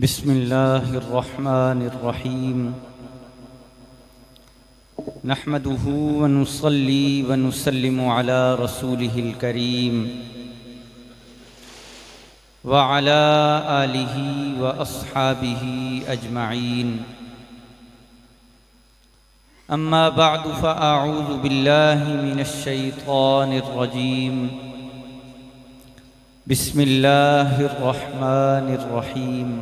بسم الله الرحمن الرحيم نحمده ونصلي ونسلم على رسوله الكريم وعلى آله وأصحابه أجمعين أما بعد فأعوذ بالله من الشيطان الرجيم بسم الله الرحمن الرحيم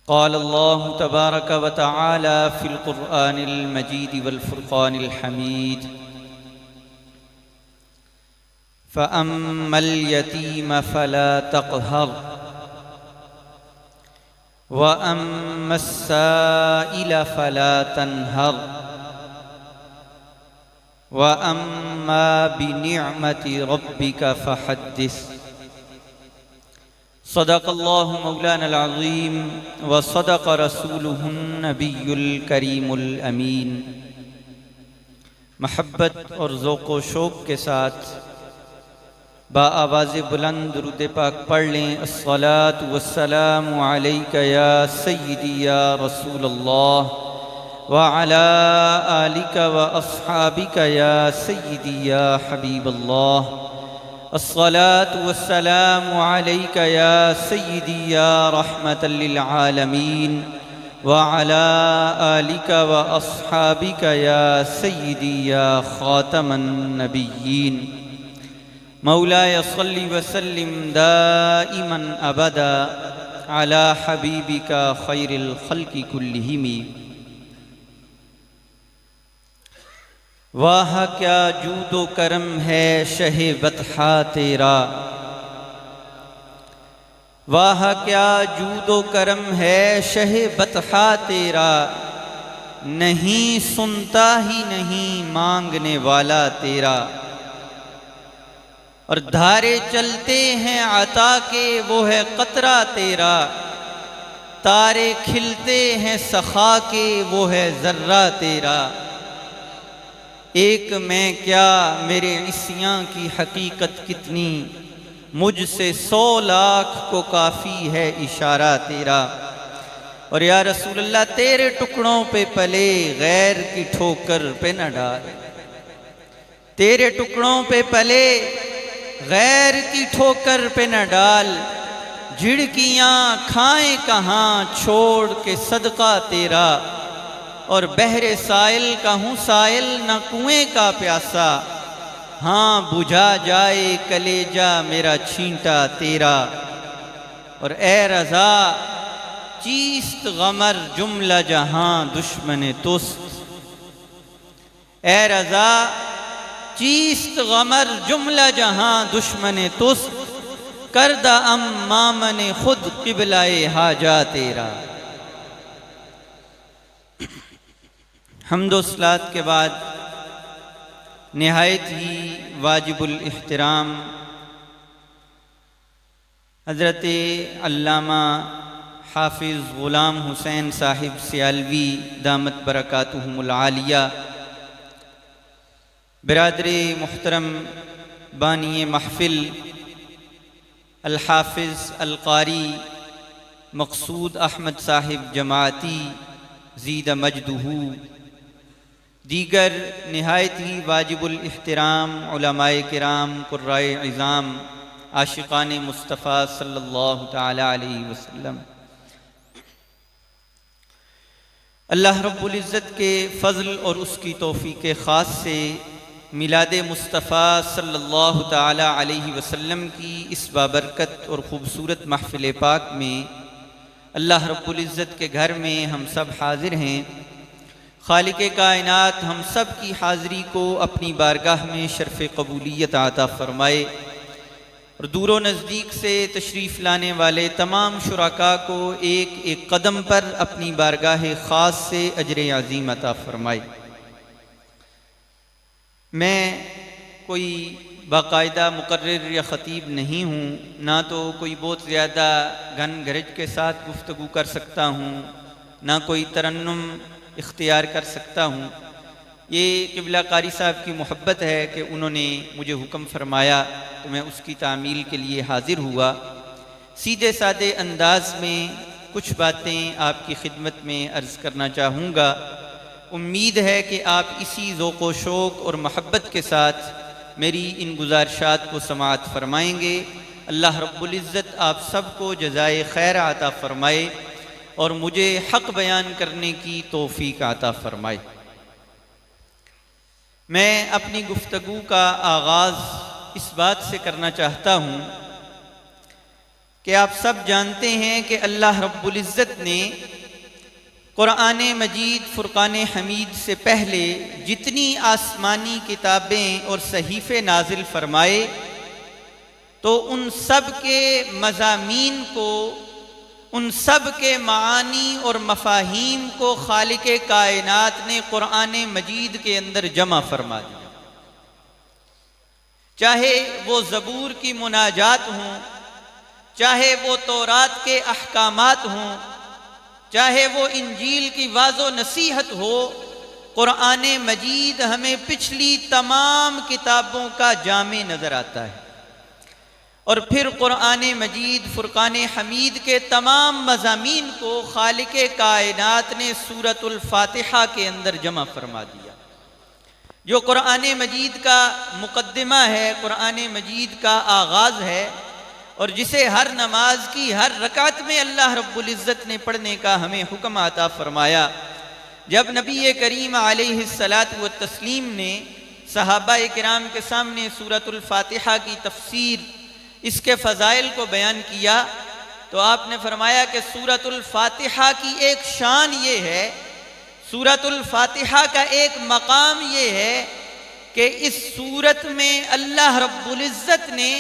قال الله تبارك وتعالى في القرآن المجيد والفرقان الحميد فأما اليتيم فلا تقهر وأما السائل فلا تنهر وأما بنعمة ربك فحدث صدق الله مولانا العظيم وصدق رسوله النبي الكريم الأمين۔ محبت اور ذوق و شوق کے ساتھ با آواز بلند درود پاک پڑھ لیں۔ الصلاة والسلام علیک یا سیدی یا رسول اللہ وعلى آلك وأصحابك يا سيدي يا حبيب الله الصلاة والسلام عليك يا سيدي يا رحمة للعالمين وعلى آلك وأصحابك يا سيدي يا خاتم النبيين مولاي صل وسلم دائما أبدا على حبيبك خير الخلق كلهم۔ واہ کیا جود و کرم ہے شہ بطحا تیرا، واہ کیا جود و کرم ہے شہ بطحا تیرا، نہیں سنتا ہی نہیں مانگنے والا تیرا، اور دھارے چلتے ہیں عطا کے وہ ہے قطرہ تیرا، تارے کھلتے ہیں سخا کے وہ ہے ذرہ تیرا، ایک میں کیا میرے عصیاں کی حقیقت کتنی، مجھ سے 100 لاکھ کو کافی ہے اشارہ تیرا، اور یا رسول اللہ تیرے ٹکڑوں پہ پلے غیر کی ٹھوکر پہ نہ ڈال، تیرے ٹکڑوں پہ پلے غیر کی ٹھوکر پہ نہ ڈال، جھڑکیاں کھائیں کہاں چھوڑ کے صدقہ تیرا، اور بحر سائل کا ہوں سائل نہ کنویں کا پیاسا، ہاں بجھا جائے کلیجہ میرا چھینٹا تیرا، اور اے رضا چیست غمر جملہ جہاں دشمن توست، اے رضا چیست غمر جملہ جہاں دشمن توست، کردہ ام مامن خود قبلہ حاجہ تیرا۔ حمد و صلات کے بعد نہایت ہی واجب الاحترام حضرت علامہ حافظ غلام حسین صاحب سیالوی دامت برکاتہم العالیہ، برادر محترم بانی محفل الحافظ القاری مقصود احمد صاحب جماعتی زید مجدہ، دیگر نہایت ہی واجب الاحترام علماء کرام قرائے عظام عاشقان مصطفیٰ صلی اللہ تعالی علیہ وسلم، اللہ رب العزت کے فضل اور اس کی توفیق خاص سے میلاد مصطفیٰ صلی اللہ تعالی علیہ وسلم کی اس بابرکت اور خوبصورت محفل پاک میں اللہ رب العزت کے گھر میں ہم سب حاضر ہیں۔ خالق کائنات ہم سب کی حاضری کو اپنی بارگاہ میں شرف قبولیت عطا فرمائے، اور دور و نزدیک سے تشریف لانے والے تمام شرکاء کو ایک ایک قدم پر اپنی بارگاہ خاص سے اجر عظیم عطا فرمائے۔ میں کوئی باقاعدہ مقرر یا خطیب نہیں ہوں، نہ تو کوئی بہت زیادہ گھن گرج کے ساتھ گفتگو کر سکتا ہوں، نہ کوئی ترنم اختیار کر سکتا ہوں۔ یہ قبلہ قاری صاحب کی محبت ہے کہ انہوں نے مجھے حکم فرمایا تو میں اس کی تعمیل کے لیے حاضر ہوا۔ سیدھے سادے انداز میں کچھ باتیں آپ کی خدمت میں عرض کرنا چاہوں گا۔ امید ہے کہ آپ اسی ذوق و شوق اور محبت کے ساتھ میری ان گزارشات کو سماعت فرمائیں گے۔ اللہ رب العزت آپ سب کو جزائے خیر عطا فرمائے اور مجھے حق بیان کرنے کی توفیق عطا فرمائے۔ میں اپنی گفتگو کا آغاز اس بات سے کرنا چاہتا ہوں کہ آپ سب جانتے ہیں کہ اللہ رب العزت نے قرآن مجید فرقان حمید سے پہلے جتنی آسمانی کتابیں اور صحیفے نازل فرمائے تو ان سب کے مضامین کو، ان سب کے معانی اور مفاہیم کو خالق کائنات نے قرآن مجید کے اندر جمع فرما دیا۔ چاہے وہ زبور کی مناجات ہوں، چاہے وہ تورات کے احکامات ہوں، چاہے وہ انجیل کی واعظ و نصیحت ہو، قرآن مجید ہمیں پچھلی تمام کتابوں کا جامع نظر آتا ہے۔ اور پھر قرآن مجید فرقان حمید کے تمام مضامین کو خالق کائنات نے سورۃ الفاتحہ کے اندر جمع فرما دیا، جو قرآن مجید کا مقدمہ ہے، قرآن مجید کا آغاز ہے، اور جسے ہر نماز کی ہر رکعت میں اللہ رب العزت نے پڑھنے کا ہمیں حکم عطا فرمایا۔ جب نبی کریم علیہ الصلاۃ والتسلیم نے صحابہ کرام کے سامنے سورۃ الفاتحہ کی تفسیر، اس کے فضائل کو بیان کیا تو آپ نے فرمایا کہ سورۃ الفاتحہ کی ایک شان یہ ہے، سورۃ الفاتحہ کا ایک مقام یہ ہے کہ اس سورت میں اللہ رب العزت نے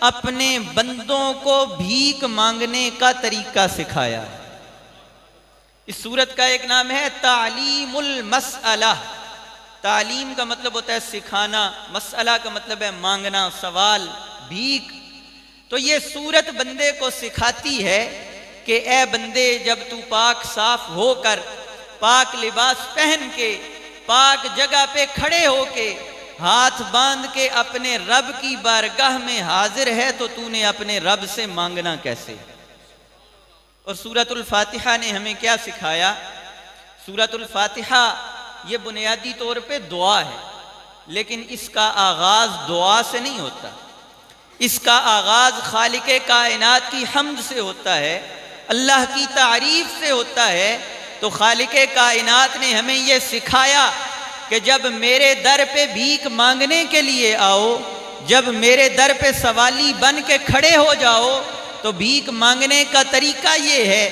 اپنے بندوں کو بھیک مانگنے کا طریقہ سکھایا ہے۔ اس سورت کا ایک نام ہے تعلیم المسئلہ۔ تعلیم کا مطلب ہوتا ہے سکھانا، مسئلہ کا مطلب ہے مانگنا، سوال، بھیک۔ تو یہ سورت بندے کو سکھاتی ہے کہ اے بندے، جب تو پاک صاف ہو کر، پاک لباس پہن کے، پاک جگہ پہ کھڑے ہو کے، ہاتھ باندھ کے اپنے رب کی بارگاہ میں حاضر ہے تو تو نے اپنے رب سے مانگنا کیسے؟ اور سورۃ الفاتحہ نے ہمیں کیا سکھایا؟ سورۃ الفاتحہ یہ بنیادی طور پہ دعا ہے، لیکن اس کا آغاز دعا سے نہیں ہوتا، اس کا آغاز خالق کائنات کی حمد سے ہوتا ہے، اللہ کی تعریف سے ہوتا ہے۔ تو خالق کائنات نے ہمیں یہ سکھایا کہ جب میرے در پہ بھیک مانگنے کے لیے آؤ، جب میرے در پہ سوالی بن کے کھڑے ہو جاؤ، تو بھیک مانگنے کا طریقہ یہ ہے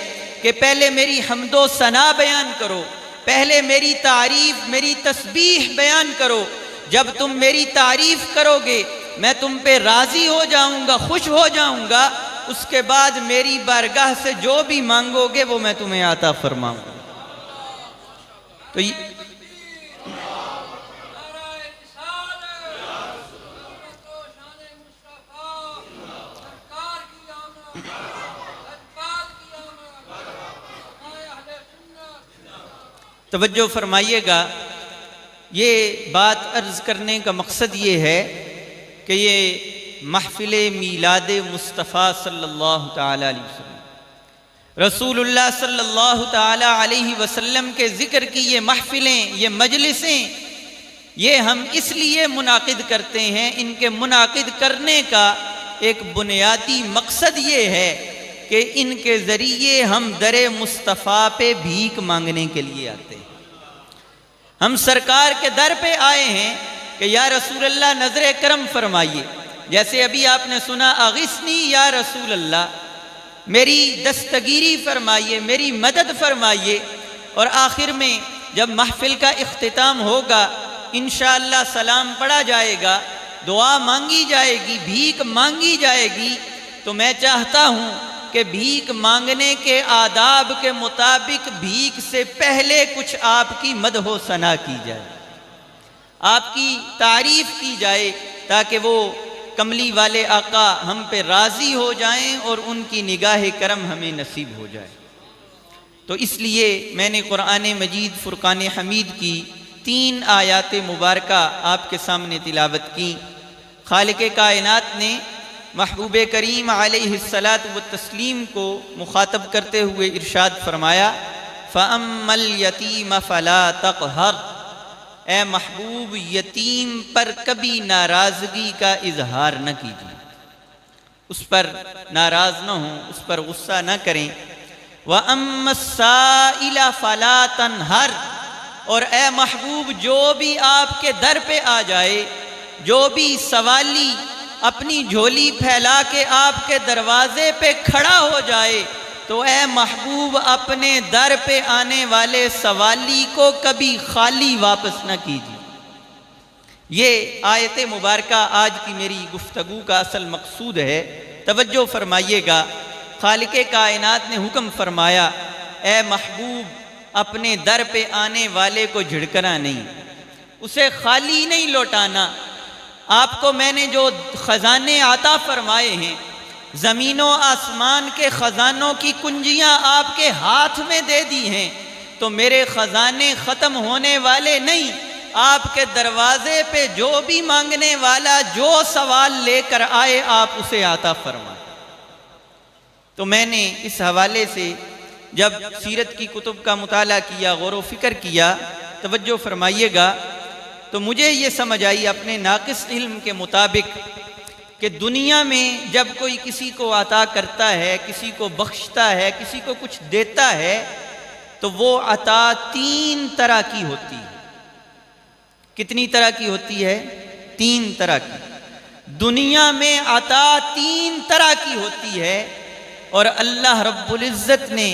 کہ پہلے میری حمد و ثنا بیان کرو، پہلے میری تعریف، میری تسبیح بیان کرو۔ جب تم میری تعریف کرو گے، میں تم پہ راضی ہو جاؤں گا، خوش ہو جاؤں گا، اس کے بعد میری بارگاہ سے جو بھی مانگو گے وہ میں تمہیں عطا فرماؤں گا۔ تو توجہ فرمائیے گا، یہ بات عرض کرنے کا مقصد یہ ہے کہ یہ محفل میلاد مصطفیٰ صلی اللہ تعالی علیہ وسلم، رسول اللہ صلی اللہ تعالی علیہ وسلم کے ذکر کی یہ محفلیں، یہ مجلسیں، یہ ہم اس لیے منعقد کرتے ہیں، ان کے منعقد کرنے کا ایک بنیادی مقصد یہ ہے کہ ان کے ذریعے ہم در مصطفیٰ پہ بھیک مانگنے کے لیے آتے ہیں۔ ہم سرکار کے در پہ آئے ہیں کہ یا رسول اللہ نظر کرم فرمائیے، جیسے ابھی آپ نے سنا اغثنی یا رسول اللہ، میری دستگیری فرمائیے، میری مدد فرمائیے۔ اور آخر میں جب محفل کا اختتام ہوگا، انشاءاللہ سلام پڑھا جائے گا، دعا مانگی جائے گی، بھیک مانگی جائے گی۔ تو میں چاہتا ہوں کہ بھیک مانگنے کے آداب کے مطابق بھیک سے پہلے کچھ آپ کی مدح و ثنا کی جائے، آپ کی تعریف کی جائے، تاکہ وہ کملی والے آقا ہم پہ راضی ہو جائیں اور ان کی نگاہ کرم ہمیں نصیب ہو جائے۔ تو اس لیے میں نے قرآن مجید فرقان حمید کی 3 آیات مبارکہ آپ کے سامنے تلاوت کی۔ خالق کائنات نے محبوب کریم علیہ الصلاۃ والتسلیم کو مخاطب کرتے ہوئے ارشاد فرمایا فَأَمَّا الْيَتِيمَ فَلَا تَقْهَرْ، اے محبوب یتیم پر کبھی ناراضگی کا اظہار نہ کیجیے، اس پر ناراض نہ ہوں، اس پر غصہ نہ کریں۔ وَأَمَّا السَّائِلَ فَلَا تَنْهَرْ، اور اے محبوب جو بھی آپ کے در پہ آ جائے، جو بھی سوالی اپنی جھولی پھیلا کے آپ کے دروازے پہ کھڑا ہو جائے تو اے محبوب اپنے در پہ آنے والے سوالی کو کبھی خالی واپس نہ کیجیے۔ یہ آیت مبارکہ آج کی میری گفتگو کا اصل مقصود ہے، توجہ فرمائیے گا۔ خالق کائنات نے حکم فرمایا اے محبوب اپنے در پہ آنے والے کو جھڑکنا نہیں، اسے خالی نہیں لوٹانا۔ آپ کو میں نے جو خزانے عطا فرمائے ہیں، زمین و آسمان کے خزانوں کی کنجیاں آپ کے ہاتھ میں دے دی ہیں، تو میرے خزانے ختم ہونے والے نہیں۔ آپ کے دروازے پہ جو بھی مانگنے والا جو سوال لے کر آئے آپ اسے عطا فرمائیں۔ تو میں نے اس حوالے سے جب سیرت کی کتب کا مطالعہ کیا، غور و فکر کیا، توجہ فرمائیے گا، تو مجھے یہ سمجھ آئی اپنے ناقص علم کے مطابق کہ دنیا میں جب کوئی کسی کو عطا کرتا ہے، کسی کو بخشتا ہے، کسی کو کچھ دیتا ہے، تو وہ عطا 3 طرح کی ہوتی ہے۔ کتنی طرح کی ہوتی ہے؟ 3 طرح کی۔ دنیا میں عطا 3 طرح کی ہوتی ہے، اور اللہ رب العزت نے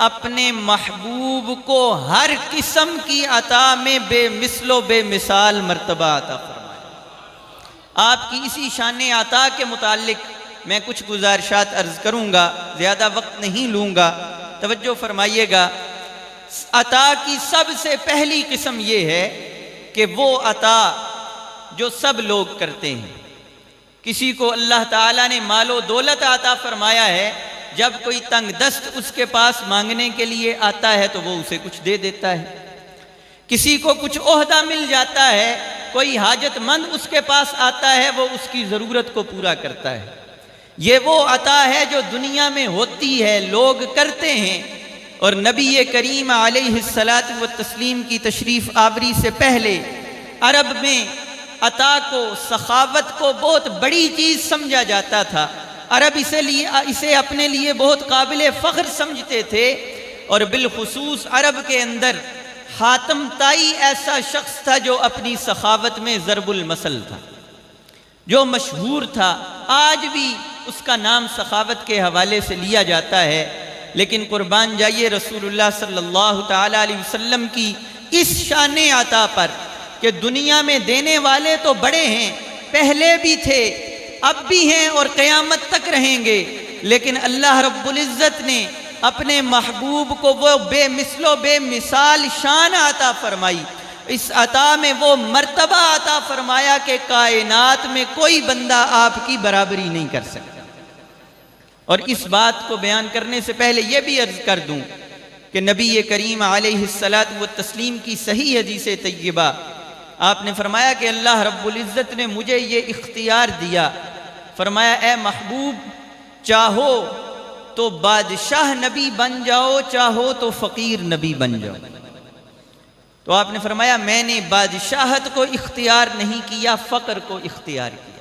اپنے محبوب کو ہر قسم کی عطا میں بے مثل و بے مثال مرتبہ عطا فرمایا۔ آپ کی اسی شان عطا کے متعلق میں کچھ گزارشات عرض کروں گا، زیادہ وقت نہیں لوں گا، توجہ فرمائیے گا۔ عطا کی سب سے پہلی قسم یہ ہے کہ وہ عطا جو سب لوگ کرتے ہیں۔ کسی کو اللہ تعالیٰ نے مال و دولت عطا فرمایا ہے، جب کوئی تنگ دست اس کے پاس مانگنے کے لیے آتا ہے تو وہ اسے کچھ دے دیتا ہے۔ کسی کو کچھ عہدہ مل جاتا ہے، کوئی حاجت مند اس کے پاس آتا ہے، وہ اس کی ضرورت کو پورا کرتا ہے۔ یہ وہ عطا ہے جو دنیا میں ہوتی ہے، لوگ کرتے ہیں۔ اور نبی کریم علیہ الصلاۃ والتسلیم کی تشریف آوری سے پہلے عرب میں عطا کو، سخاوت کو بہت بڑی چیز سمجھا جاتا تھا۔ عرب اسے اپنے لیے بہت قابل فخر سمجھتے تھے، اور بالخصوص عرب کے اندر حاتم طائی ایسا شخص تھا جو اپنی سخاوت میں ضرب المثل تھا، جو مشہور تھا۔ آج بھی اس کا نام سخاوت کے حوالے سے لیا جاتا ہے، لیکن قربان جائیے رسول اللہ صلی اللہ تعالیٰ علیہ وسلم کی اس شان عطا پر کہ دنیا میں دینے والے تو بڑے ہیں، پہلے بھی تھے، اب بھی ہیں اور قیامت تک رہیں گے، لیکن اللہ رب العزت نے اپنے محبوب کو وہ بے مثل و بے مثال شان عطا فرمائی۔ اس عطا میں وہ مرتبہ عطا فرمایا کہ کائنات میں کوئی بندہ آپ کی برابری نہیں کر سکتا۔ اور اس بات کو بیان کرنے سے پہلے یہ بھی عرض کر دوں کہ نبی کریم علیہ الصلاۃ والتسلیم کی صحیح حدیث طیبہ آپ نے فرمایا کہ اللہ رب العزت نے مجھے یہ اختیار دیا، فرمایا اے محبوب چاہو تو بادشاہ نبی بن جاؤ، چاہو تو فقیر نبی بن جاؤ۔ تو آپ نے فرمایا میں نے بادشاہت کو اختیار نہیں کیا، فقر کو اختیار کیا۔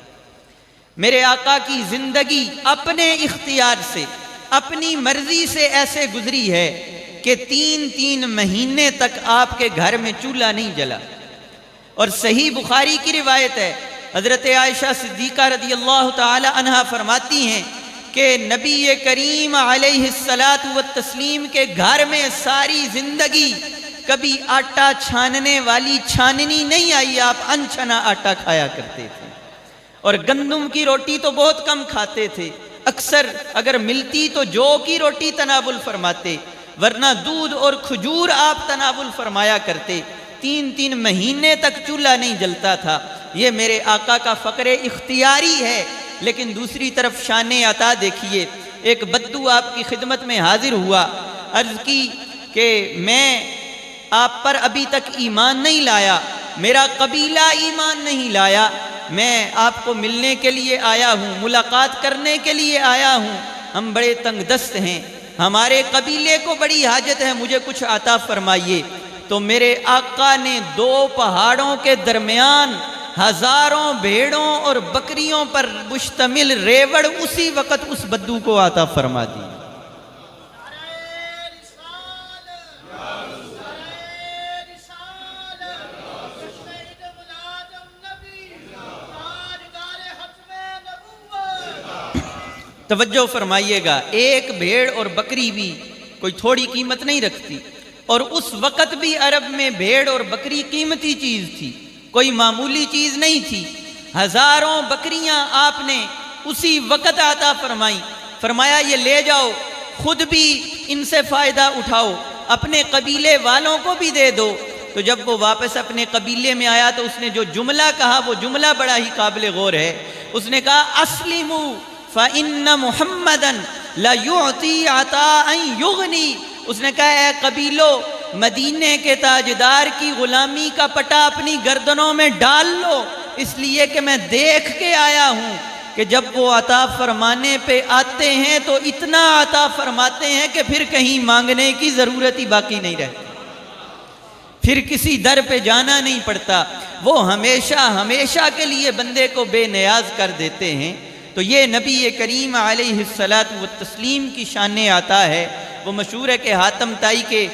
میرے آقا کی زندگی اپنے اختیار سے، اپنی مرضی سے ایسے گزری ہے کہ 3 مہینے تک آپ کے گھر میں چولہا نہیں جلا۔ اور صحیح بخاری کی روایت ہے، حضرت عائشہ صدیقہ رضی اللہ تعالی عنہا فرماتی ہیں کہ نبی کریم علیہ الصلاۃ والتسلیم کے گھر میں ساری زندگی کبھی آٹا چھاننے والی چھاننی نہیں آئی، آپ انچھنا آٹا کھایا کرتے تھے، اور گندم کی روٹی تو بہت کم کھاتے تھے، اکثر اگر ملتی تو جو کی روٹی تناول فرماتے، ورنہ دودھ اور کھجور آپ تناول فرمایا کرتے۔ 3 مہینے تک چولہا نہیں جلتا تھا۔ یہ میرے آقا کا فقر اختیاری ہے، لیکن دوسری طرف شان عطا دیکھیے۔ ایک بدو آپ کی خدمت میں حاضر ہوا، عرض کی کہ میں آپ پر ابھی تک ایمان نہیں لایا، میرا قبیلہ ایمان نہیں لایا، میں آپ کو ملنے کے لیے آیا ہوں، ملاقات کرنے کے لیے آیا ہوں، ہم بڑے تنگ دست ہیں، ہمارے قبیلے کو بڑی حاجت ہے، مجھے کچھ عطا فرمائیے۔ تو میرے آقا نے 2 پہاڑوں کے درمیان ہزاروں بھیڑوں اور بکریوں پر مشتمل ریوڑ اسی وقت اس بدو کو عطا فرما دی۔ توجہ فرمائیے گا، ایک بھیڑ اور بکری بھی کوئی تھوڑی قیمت نہیں رکھتی، اور اس وقت بھی عرب میں بھیڑ اور بکری قیمتی چیز تھی، کوئی معمولی چیز نہیں تھی۔ ہزاروں بکریاں آپ نے اسی وقت عطا فرمائیں، فرمایا یہ لے جاؤ، خود بھی ان سے فائدہ اٹھاؤ، اپنے قبیلے والوں کو بھی دے دو۔ تو جب وہ واپس اپنے قبیلے میں آیا تو اس نے جو جملہ کہا وہ جملہ بڑا ہی قابل غور ہے۔ اس نے کہا اسلموا فَإِنَّ مُحَمَّدًا لَيُعْطِي عَطَاءً يُغْنِي۔ اس نے کہا اے قبیلو، مدینے کے تاجدار کی غلامی کا پٹا اپنی گردنوں میں ڈال لو، اس لیے کہ میں دیکھ کے آیا ہوں کہ جب وہ عطا فرمانے پہ آتے ہیں تو اتنا عطا فرماتے ہیں کہ پھر کہیں مانگنے کی ضرورت ہی باقی نہیں رہتی، پھر کسی در پہ جانا نہیں پڑتا، وہ ہمیشہ ہمیشہ کے لیے بندے کو بے نیاز کر دیتے ہیں۔ تو یہ نبی کریم علیہ السلام کی شان عطا ہے۔ وہ مشہور ہے کہ حاتم تائی کے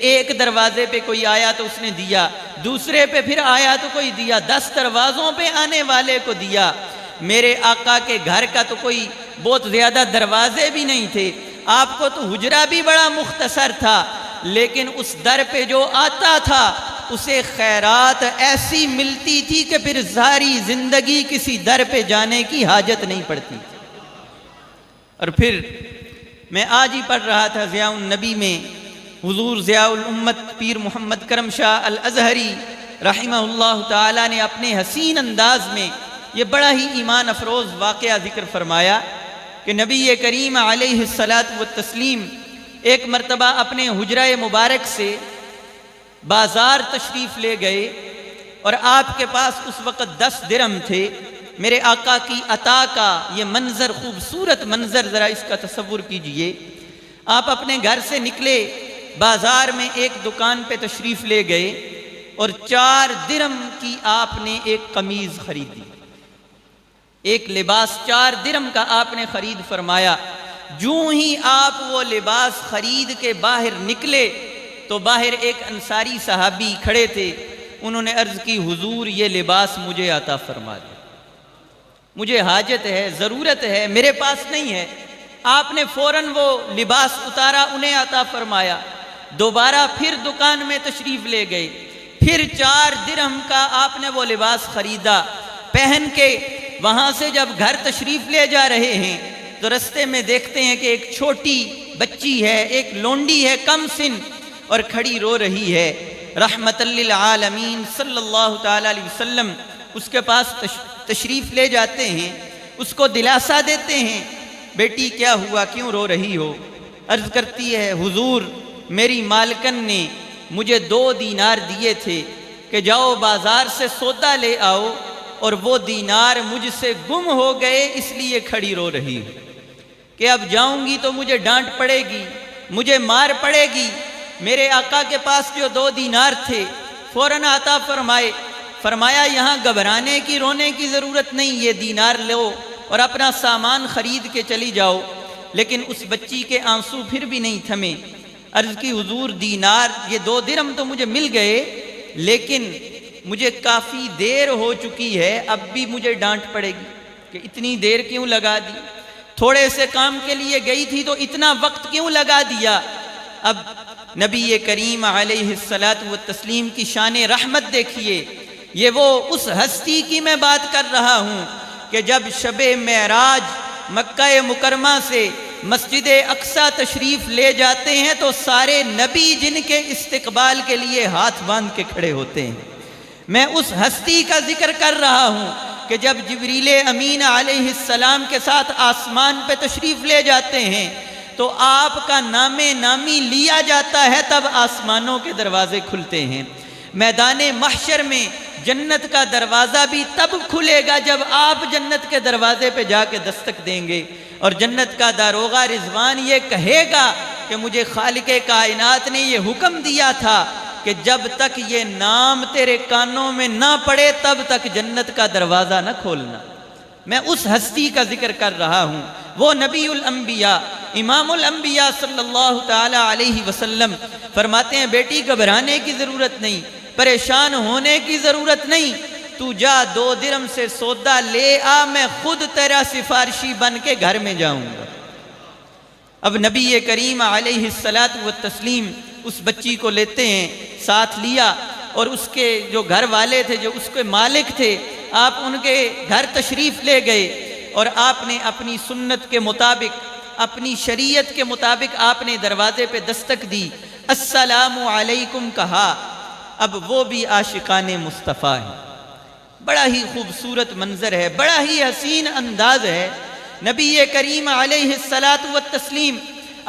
ایک دروازے پہ کوئی آیا تو اس نے دیا، دوسرے پہ پھر آیا تو کوئی دیا، 10 دروازوں پہ آنے والے کو دیا۔ میرے آقا کے گھر کا تو کوئی بہت زیادہ دروازے بھی نہیں تھے، آپ کو تو حجرہ بھی بڑا مختصر تھا، لیکن اس در پہ جو آتا تھا اسے خیرات ایسی ملتی تھی کہ پھر ساری زندگی کسی در پہ جانے کی حاجت نہیں پڑتی تھی۔ اور پھر میں آج ہی پڑھ رہا تھا ضیاء النبی میں، حضور ضیاء الامت پیر محمد کرم شاہ الازہری رحمہ اللہ تعالی نے اپنے حسین انداز میں یہ بڑا ہی ایمان افروز واقعہ ذکر فرمایا کہ نبی کریم علیہ السلام ایک مرتبہ اپنے حجرہ مبارک سے بازار تشریف لے گئے اور آپ کے پاس اس وقت 10 درہم تھے۔ میرے آقا کی عطا کا یہ منظر، خوبصورت منظر، ذرا اس کا تصور کیجئے۔ آپ اپنے گھر سے نکلے، بازار میں ایک دکان پہ تشریف لے گئے اور 4 درہم کی آپ نے ایک قمیض خریدی، ایک لباس 4 درہم کا آپ نے خرید فرمایا۔ جوں ہی آپ وہ لباس خرید کے باہر نکلے تو باہر ایک انصاری صحابی کھڑے تھے، انہوں نے عرض کی حضور یہ لباس مجھے عطا فرما دے، مجھے حاجت ہے، ضرورت ہے، میرے پاس نہیں ہے۔ آپ نے فوراً وہ لباس اتارا، انہیں عطا فرمایا۔ دوبارہ پھر دکان میں تشریف لے گئے، پھر 4 درہم کا آپ نے وہ لباس خریدا، پہن کے وہاں سے جب گھر تشریف لے جا رہے ہیں تو رستے میں دیکھتے ہیں کہ ایک چھوٹی بچی ہے، ایک لونڈی ہے کم سن، اور کھڑی رو رہی ہے۔ رحمت للعالمین صلی اللہ تعالی علیہ وسلم اس کے پاس تشریف لے جاتے ہیں، اس کو دلاسا دیتے ہیں، بیٹی کیا ہوا، کیوں رو رہی ہو؟ عرض کرتی ہے حضور میری مالکن نے مجھے 2 دینار دیے تھے کہ جاؤ بازار سے سودا لے آؤ، اور وہ دینار مجھ سے گم ہو گئے، اس لیے کھڑی رو رہی ہوں کہ اب جاؤں گی تو مجھے ڈانٹ پڑے گی، مجھے مار پڑے گی۔ میرے آقا کے پاس جو 2 دینار تھے فوراً عطا فرمائے، فرمایا یہاں گھبرانے کی، رونے کی ضرورت نہیں، یہ دینار لو اور اپنا سامان خرید کے چلی جاؤ۔ لیکن اس بچی کے آنسو پھر بھی نہیں تھمے، عرض کی حضور دینار، یہ 2 درہم تو مجھے مل گئے، لیکن مجھے کافی دیر ہو چکی ہے، اب بھی مجھے ڈانٹ پڑے گی کہ اتنی دیر کیوں لگا دی، تھوڑے سے کام کے لیے گئی تھی تو اتنا وقت کیوں لگا دیا۔ اب نبی کریم علیہ السلام کی شان رحمت دیکھیے، یہ وہ اس ہستی کی میں بات کر رہا ہوں کہ جب شب معراج مکہ مکرمہ سے مسجد اقصی تشریف لے جاتے ہیں تو سارے نبی جن کے استقبال کے لیے ہاتھ باندھ کے کھڑے ہوتے ہیں۔ میں اس ہستی کا ذکر کر رہا ہوں کہ جب جبریل امین علیہ السلام کے ساتھ آسمان پہ تشریف لے جاتے ہیں تو آپ کا نام نامی لیا جاتا ہے، تب آسمانوں کے دروازے کھلتے ہیں۔ میدان محشر میں جنت کا دروازہ بھی تب کھلے گا جب آپ جنت کے دروازے پہ جا کے دستک دیں گے، اور جنت کا داروغہ رضوان یہ کہے گا کہ مجھے خالق کائنات نے یہ حکم دیا تھا کہ جب تک یہ نام تیرے کانوں میں نہ پڑے تب تک جنت کا دروازہ نہ کھولنا۔ میں اس ہستی کا ذکر کر رہا ہوں، وہ نبی الانبیاء امام الانبیاء صلی اللہ تعالی علیہ وسلم فرماتے ہیں بیٹی گھبرانے کی ضرورت نہیں، پریشان ہونے کی ضرورت نہیں، تو جا 2 درم سے سودا لے آ، میں خود تیرا سفارشی بن کے گھر میں جاؤں گا۔ اب نبی کریم علیہ السلام اس بچی کو لیتے ہیں، ساتھ لیا، اور اس کے جو گھر والے تھے، جو اس کے مالک تھے، آپ ان کے گھر تشریف لے گئے، اور آپ نے اپنی سنت کے مطابق، اپنی شریعت کے مطابق آپ نے دروازے پہ دستک دی، السلام علیکم کہا۔ اب وہ بھی عاشقان مصطفیٰ ہیں، بڑا ہی خوبصورت منظر ہے، بڑا ہی حسین انداز ہے۔ نبی کریم علیہ السلام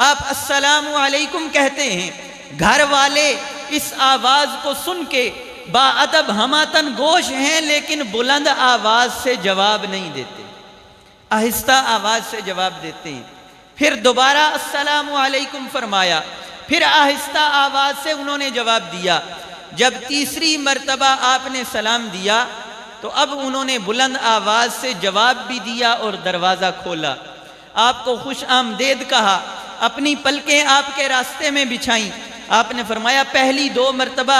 آپ السلام علیکم کہتے ہیں، گھر والے اس آواز کو سن کے باادب ہماتن گوش ہیں، لیکن بلند آواز سے جواب نہیں دیتے، آہستہ آواز سے جواب دیتے ہیں۔ پھر دوبارہ السلام علیکم فرمایا، پھر آہستہ آواز سے انہوں نے جواب دیا۔ جب تیسری مرتبہ آپ نے سلام دیا تو اب انہوں نے بلند آواز سے جواب بھی دیا اور دروازہ کھولا، آپ کو خوش آمدید کہا، اپنی پلکیں آپ کے راستے میں بچھائیں۔ آپ نے فرمایا پہلی 2 مرتبہ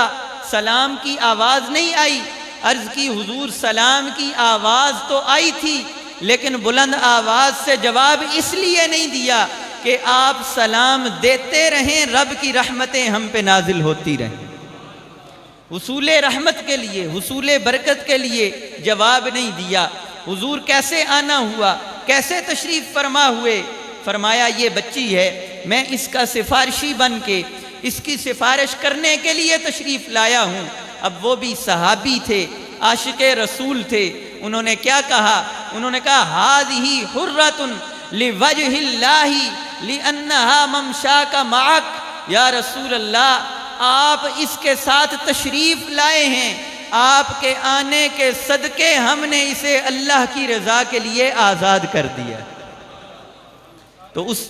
سلام کی آواز نہیں آئی، عرض کی حضور سلام کی آواز تو آئی تھی، لیکن بلند آواز سے جواب اس لیے نہیں دیا کہ آپ سلام دیتے رہیں، رب کی رحمتیں ہم پہ نازل ہوتی رہیں۔ حصول رحمت کے لیے، حصول برکت کے لیے جواب نہیں دیا۔ حضور کیسے آنا ہوا، کیسے تشریف فرما ہوئے؟ فرمایا یہ بچی ہے، میں اس کا سفارشی بن کے اس کی سفارش کرنے کے لیے تشریف لایا ہوں۔ اب وہ بھی صحابی تھے، عاشق رسول تھے، انہوں نے کیا کہا؟ انہوں نے کہا ہذہ حرۃ لوجہ اللہ لانھا ممشاک معک۔ یا رسول اللہ، آپ اس کے ساتھ تشریف لائے ہیں، آپ کے آنے کے صدقے ہم نے اسے اللہ کی رضا کے لیے آزاد کر دیا۔ تو اس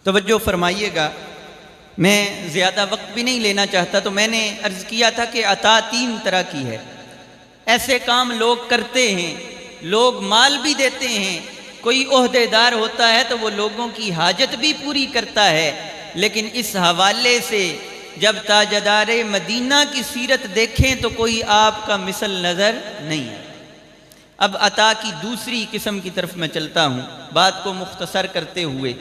توجہ فرمائیے گا، میں زیادہ وقت بھی نہیں لینا چاہتا، تو میں نے عرض کیا تھا کہ عطا 3 طرح کی ہے۔ ایسے کام لوگ کرتے ہیں، لوگ مال بھی دیتے ہیں، کوئی عہدے دار ہوتا ہے تو وہ لوگوں کی حاجت بھی پوری کرتا ہے، لیکن اس حوالے سے جب تاجدار مدینہ کی سیرت دیکھیں تو کوئی آپ کا مثل نظر نہیں ہے۔ اب عطا کی دوسری قسم کی طرف میں چلتا ہوں، بات کو مختصر کرتے ہوئے۔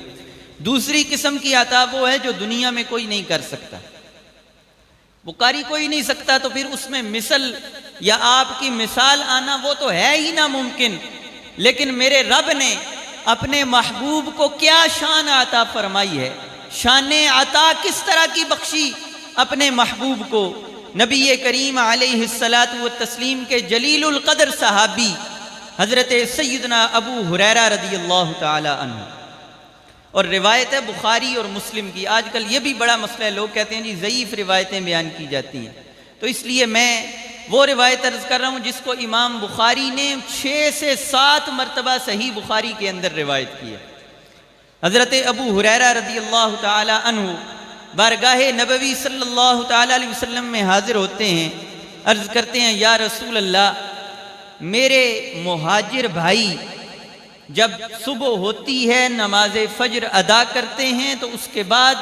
دوسری قسم کی عطا وہ ہے جو دنیا میں کوئی نہیں کر سکتا، وہ قاری کوئی نہیں سکتا، تو پھر اس میں مثل یا آپ کی مثال آنا وہ تو ہے ہی ناممکن۔ لیکن میرے رب نے اپنے محبوب کو کیا شان عطا فرمائی ہے، شان عطا کس طرح کی بخشی اپنے محبوب کو۔ نبی کریم علیہ السلام کے جلیل القدر صحابی حضرت سیدنا ابو ہریرہ رضی اللہ تعالی عنہ، اور روایت ہے بخاری اور مسلم کی۔ آج کل یہ بھی بڑا مسئلہ ہے، لوگ کہتے ہیں جی ضعیف روایتیں بیان کی جاتی ہیں، تو اس لیے میں وہ روایت عرض کر رہا ہوں جس کو امام بخاری نے 6 سے 7 مرتبہ صحیح بخاری کے اندر روایت کی ہے۔ حضرت ابو ہریرہ رضی اللہ تعالی عنہ بارگاہ نبوی صلی اللہ تعالی علیہ وسلم میں حاضر ہوتے ہیں، عرض کرتے ہیں یا رسول اللہ، میرے مہاجر بھائی جب صبح ہوتی ہے نماز فجر ادا کرتے ہیں تو اس کے بعد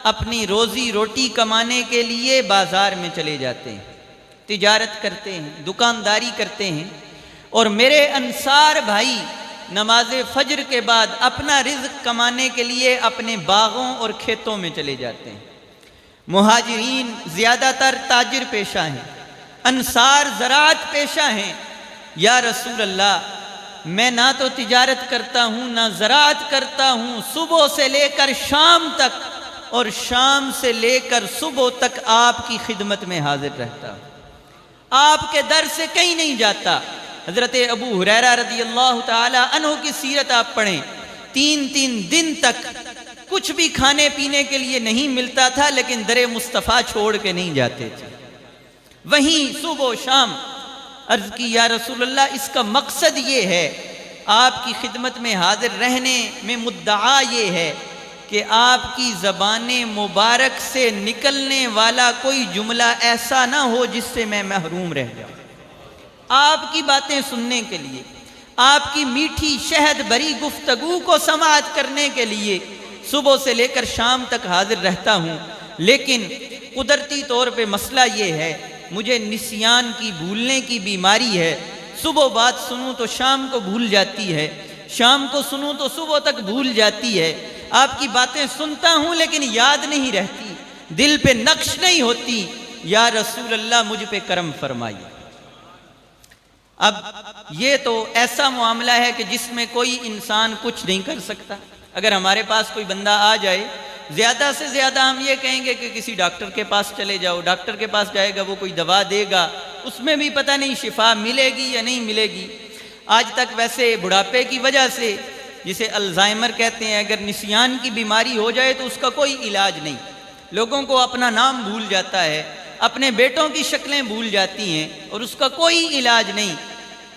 اپنی روزی روٹی کمانے کے لیے بازار میں چلے جاتے ہیں، تجارت کرتے ہیں، دکانداری کرتے ہیں، اور میرے انصار بھائی نماز فجر کے بعد اپنا رزق کمانے کے لیے اپنے باغوں اور کھیتوں میں چلے جاتے ہیں۔ مہاجرین زیادہ تر تاجر پیشہ ہیں، انصار زراعت پیشہ ہیں۔ یا رسول اللہ، میں نہ تو تجارت کرتا ہوں نہ زراعت کرتا ہوں، صبح سے لے کر شام تک اور شام سے لے کر صبح تک آپ کی خدمت میں حاضر رہتا ہوں، آپ کے در سے کہیں نہیں جاتا۔ حضرت ابو ہریرہ رضی اللہ تعالی عنہ کی سیرت آپ پڑھیں، 3 دن تک کچھ بھی کھانے پینے کے لیے نہیں ملتا تھا، لیکن در مصطفیٰ چھوڑ کے نہیں جاتے تھے۔ وہیں صبح و شام عرض کی یا رسول اللہ، اس کا مقصد یہ ہے، آپ کی خدمت میں حاضر رہنے میں مدعا یہ ہے کہ آپ کی زبان مبارک سے نکلنے والا کوئی جملہ ایسا نہ ہو جس سے میں محروم رہ جاؤں۔ آپ کی باتیں سننے کے لیے، آپ کی میٹھی شہد بھری گفتگو کو سماعت کرنے کے لیے صبح سے لے کر شام تک حاضر رہتا ہوں، لیکن قدرتی طور پہ مسئلہ یہ ہے، مجھے نسیان کی، بھولنے کی بیماری ہے۔ صبح بات سنوں تو شام کو بھول جاتی ہے، شام کو سنوں تو صبح تک بھول جاتی ہے۔ آپ کی باتیں سنتا ہوں لیکن یاد نہیں رہتی، دل پہ نقش نہیں ہوتی۔ یا رسول اللہ مجھ پہ کرم فرمائیے۔ اب یہ تو ایسا معاملہ ہے کہ جس میں کوئی انسان کچھ نہیں کر سکتا۔ اگر ہمارے پاس کوئی بندہ آ جائے، زیادہ سے زیادہ ہم یہ کہیں گے کہ کسی ڈاکٹر کے پاس چلے جاؤ، ڈاکٹر کے پاس جائے گا، وہ کوئی دوا دے گا، اس میں بھی پتہ نہیں شفا ملے گی یا نہیں ملے گی۔ آج تک ویسے بڑھاپے کی وجہ سے، جسے الزائمر کہتے ہیں، اگر نسیان کی بیماری ہو جائے تو اس کا کوئی علاج نہیں، لوگوں کو اپنا نام بھول جاتا ہے، اپنے بیٹوں کی شکلیں بھول جاتی ہیں اور اس کا کوئی علاج نہیں۔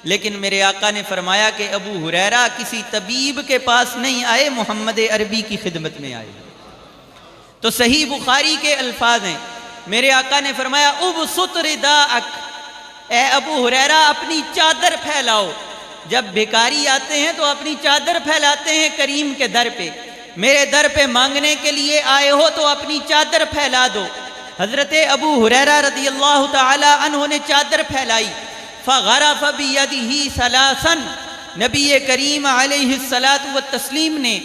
لیکن میرے آقا نے فرمایا کہ ابو ہریرہ کسی طبیب کے پاس نہیں آئے، محمد عربی کی خدمت میں آئے۔ تو صحیح بخاری کے الفاظ ہیں، میرے آقا نے فرمایا ابسط رداءک، اے ابو ہریرہ اپنی چادر پھیلاؤ۔ جب بھکاری آتے ہیں تو اپنی چادر پھیلاتے ہیں کریم کے در پہ، میرے در پہ مانگنے کے لیے آئے ہو تو اپنی چادر پھیلا دو۔ حضرت ابو ہریرہ رضی اللہ تعالی عنہ نے چادر پھیلائی، فغرف بیدہ ثلاثا، نبی کریم علیہ الصلاۃ والتسلیم نے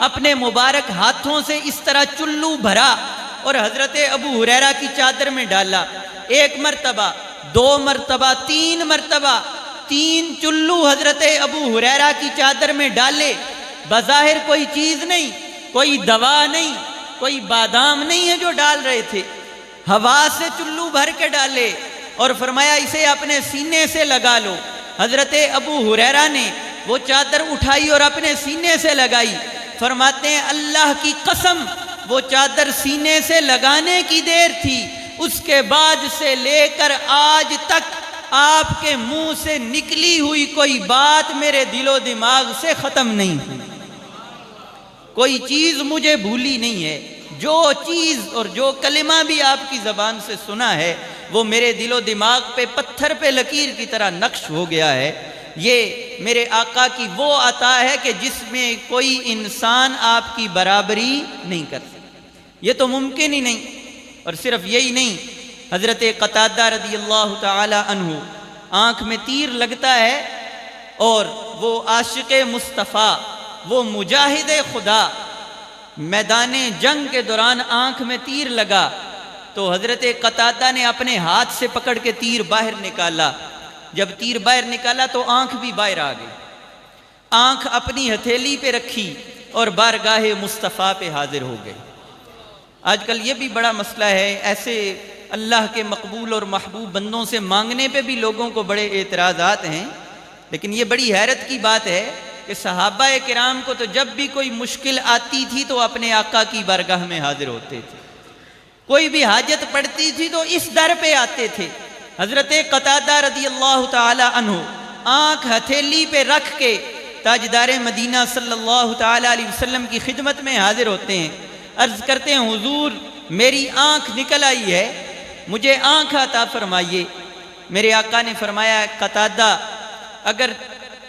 اپنے مبارک ہاتھوں سے اس طرح چلو بھرا اور حضرت ابو ہریرہ کی چادر میں ڈالا۔ 1 مرتبہ، 2 مرتبہ، 3 مرتبہ، 3 چلو حضرت ابو ہریرہ کی چادر میں ڈالے۔ بظاہر کوئی چیز نہیں، کوئی دوا نہیں، کوئی بادام نہیں ہے جو ڈال رہے تھے، ہوا سے چلو بھر کے ڈالے اور فرمایا اسے اپنے سینے سے لگا لو۔ حضرت ابو ہریرہ نے وہ چادر اٹھائی اور اپنے سینے سے لگائی۔ فرماتے ہیں اللہ کی قسم، وہ چادر سینے سے لگانے کی دیر تھی، اس کے بعد سے لے کر آج تک آپ کے منہ سے نکلی ہوئی کوئی بات میرے دل و دماغ سے ختم نہیں ہوئی، کوئی چیز مجھے بھولی نہیں ہے۔ جو چیز اور جو کلمہ بھی آپ کی زبان سے سنا ہے وہ میرے دل و دماغ پہ پتھر پہ لکیر کی طرح نقش ہو گیا ہے۔ یہ میرے آقا کی وہ عطا ہے کہ جس میں کوئی انسان آپ کی برابری نہیں کر سکتا، یہ تو ممکن ہی نہیں۔ اور صرف یہی نہیں، حضرت قتادہ رضی اللہ تعالی عنہ آنکھ میں تیر لگتا ہے اور وہ عاشق مصطفیٰ، وہ مجاہد خدا، میدان جنگ کے دوران آنکھ میں تیر لگا تو حضرت قتادہ نے اپنے ہاتھ سے پکڑ کے تیر باہر نکالا۔ جب تیر باہر نکالا تو آنکھ بھی باہر آ گئی، آنکھ اپنی ہتھیلی پہ رکھی اور بارگاہ مصطفیٰ پہ حاضر ہو گئے۔ آج کل یہ بھی بڑا مسئلہ ہے، ایسے اللہ کے مقبول اور محبوب بندوں سے مانگنے پہ بھی لوگوں کو بڑے اعتراضات ہیں، لیکن یہ بڑی حیرت کی بات ہے کہ صحابہ کرام کو تو جب بھی کوئی مشکل آتی تھی تو اپنے آقا کی بارگاہ میں حاضر ہوتے تھے، کوئی بھی حاجت پڑتی تھی تو اس در پہ آتے تھے۔ حضرت قتادہ رضی اللہ تعالی عنہ آنکھ ہتھیلی پہ رکھ کے تاجدار مدینہ صلی اللہ تعالی علیہ وسلم کی خدمت میں حاضر ہوتے ہیں، عرض کرتے ہیں حضور میری آنکھ نکل آئی ہے، مجھے آنکھ عطا فرمائیے۔ میرے آقا نے فرمایا قتادہ اگر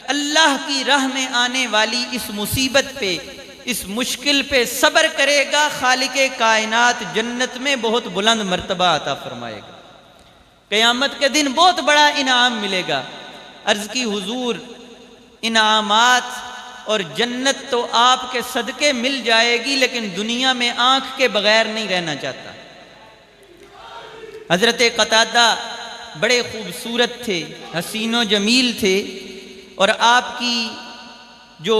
اللہ کی راہ میں آنے والی اس مصیبت پہ، اس مشکل پہ صبر کرے گا، خالق کائنات جنت میں بہت بلند مرتبہ عطا فرمائے گا، قیامت کے دن بہت بڑا انعام ملے گا۔ عرض کی حضور انعامات اور جنت تو آپ کے صدقے مل جائے گی، لیکن دنیا میں آنکھ کے بغیر نہیں رہنا چاہتا۔ حضرت قتادہ بڑے خوبصورت تھے، حسین و جمیل تھے، اور آپ کی جو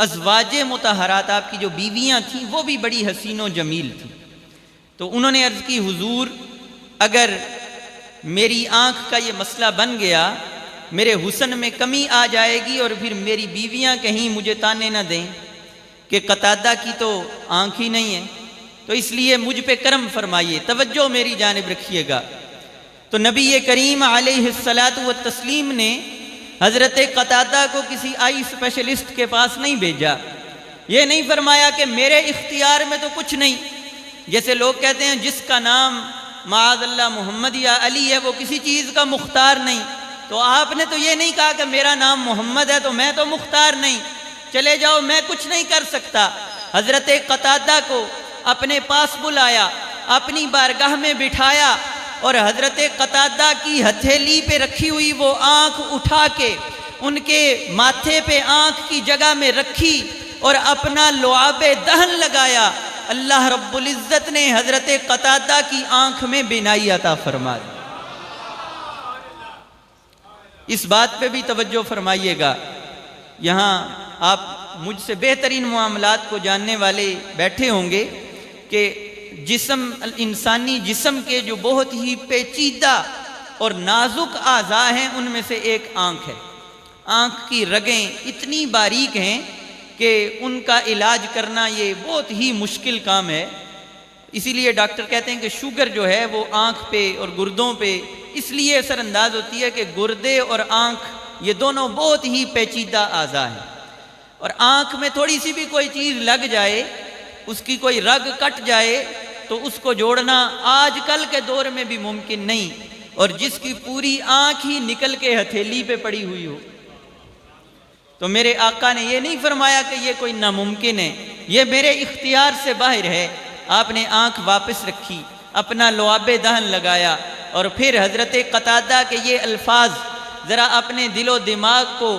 ازواج مطہرات، آپ کی جو بیویاں تھیں وہ بھی بڑی حسین و جمیل تھیں۔ تو انہوں نے عرض کی حضور اگر میری آنکھ کا یہ مسئلہ بن گیا میرے حسن میں کمی آ جائے گی اور پھر میری بیویاں کہیں مجھے تانے نہ دیں کہ قتادہ کی تو آنکھ ہی نہیں ہے، تو اس لیے مجھ پہ کرم فرمائیے، توجہ میری جانب رکھیے گا۔ تو نبی کریم علیہ الصلاۃ والتسلیم نے حضرت قتادہ کو کسی آئی اسپیشلسٹ کے پاس نہیں بھیجا، یہ نہیں فرمایا کہ میرے اختیار میں تو کچھ نہیں، جیسے لوگ کہتے ہیں جس کا نام معاذ اللہ محمد یا علی ہے وہ کسی چیز کا مختار نہیں، تو آپ نے تو یہ نہیں کہا کہ میرا نام محمد ہے تو میں تو مختار نہیں، چلے جاؤ میں کچھ نہیں کر سکتا۔ حضرت قتادہ کو اپنے پاس بلایا، اپنی بارگاہ میں بٹھایا اور حضرت قتادہ کی ہتھیلی پہ رکھی ہوئی وہ آنکھ اٹھا کے ان کے ماتھے پہ آنکھ کی جگہ میں رکھی اور اپنا لعاب دہن لگایا۔ اللہ رب العزت نے حضرت قتادہ کی آنکھ میں بینائی عطا فرما دی۔ اس بات پہ بھی توجہ فرمائیے گا، یہاں آپ مجھ سے بہترین معاملات کو جاننے والے بیٹھے ہوں گے کہ انسانی جسم کے جو بہت ہی پیچیدہ اور نازک اعضاء ہیں ان میں سے ایک آنکھ ہے۔ آنکھ کی رگیں اتنی باریک ہیں کہ ان کا علاج کرنا یہ بہت ہی مشکل کام ہے، اسی لیے ڈاکٹر کہتے ہیں کہ شوگر جو ہے وہ آنکھ پہ اور گردوں پہ اس لیے اثر انداز ہوتی ہے کہ گردے اور آنکھ یہ دونوں بہت ہی پیچیدہ اعضاء ہیں، اور آنکھ میں تھوڑی سی بھی کوئی چیز لگ جائے، اس کی کوئی رگ کٹ جائے تو اس کو جوڑنا آج کل کے دور میں بھی ممکن نہیں، اور جس کی پوری آنکھ ہی نکل کے ہتھیلی پہ پڑی ہوئی ہو، تو میرے آقا نے یہ نہیں فرمایا کہ یہ کوئی ناممکن ہے، یہ میرے اختیار سے باہر ہے۔ آپ نے آنکھ واپس رکھی، اپنا لعاب دہن لگایا، اور پھر حضرت قتادہ کے یہ الفاظ ذرا اپنے دل و دماغ کو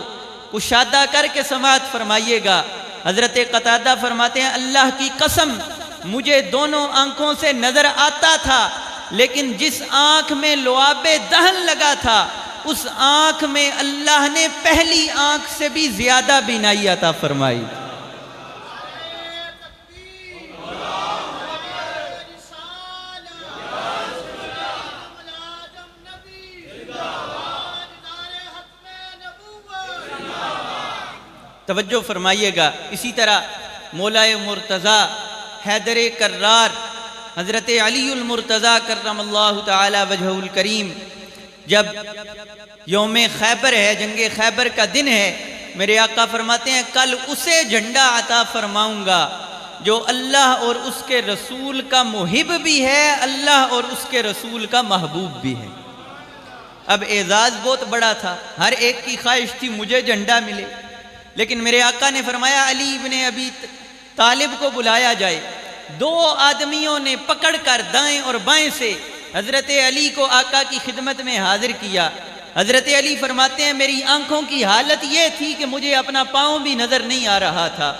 کشادہ کر کے سماعت فرمائیے گا۔ حضرت قتادہ فرماتے ہیں اللہ کی قسم مجھے دونوں آنکھوں سے نظر آتا تھا، لیکن جس آنکھ میں لعاب دہن لگا تھا اس آنکھ میں اللہ نے پہلی آنکھ سے بھی زیادہ بینائی عطا فرمائی۔ توجہ فرمائیے گا۔ اسی طرح مولائے مرتضیٰ حیدر کرار حضرت علی المرتضیٰ کرم اللہ تعالی وجہہ الکریم، جب یوم خیبر ہے، جنگ خیبر کا دن ہے، میرے آقا فرماتے ہیں کل اسے جھنڈا عطا فرماؤں گا جو اللہ اور اس کے رسول کا محب بھی ہے، اللہ اور اس کے رسول کا محبوب بھی ہے۔ اب اعزاز بہت بڑا تھا، ہر ایک کی خواہش تھی مجھے جھنڈا ملے، لیکن میرے آقا نے فرمایا علی ابن ابی طالب کو بلایا جائے۔ دو آدمیوں نے پکڑ کر دائیں اور بائیں سے حضرت علی کو آقا کی خدمت میں حاضر کیا۔ حضرت علی فرماتے ہیں میری آنکھوں کی حالت یہ تھی کہ مجھے اپنا پاؤں بھی نظر نہیں آ رہا تھا،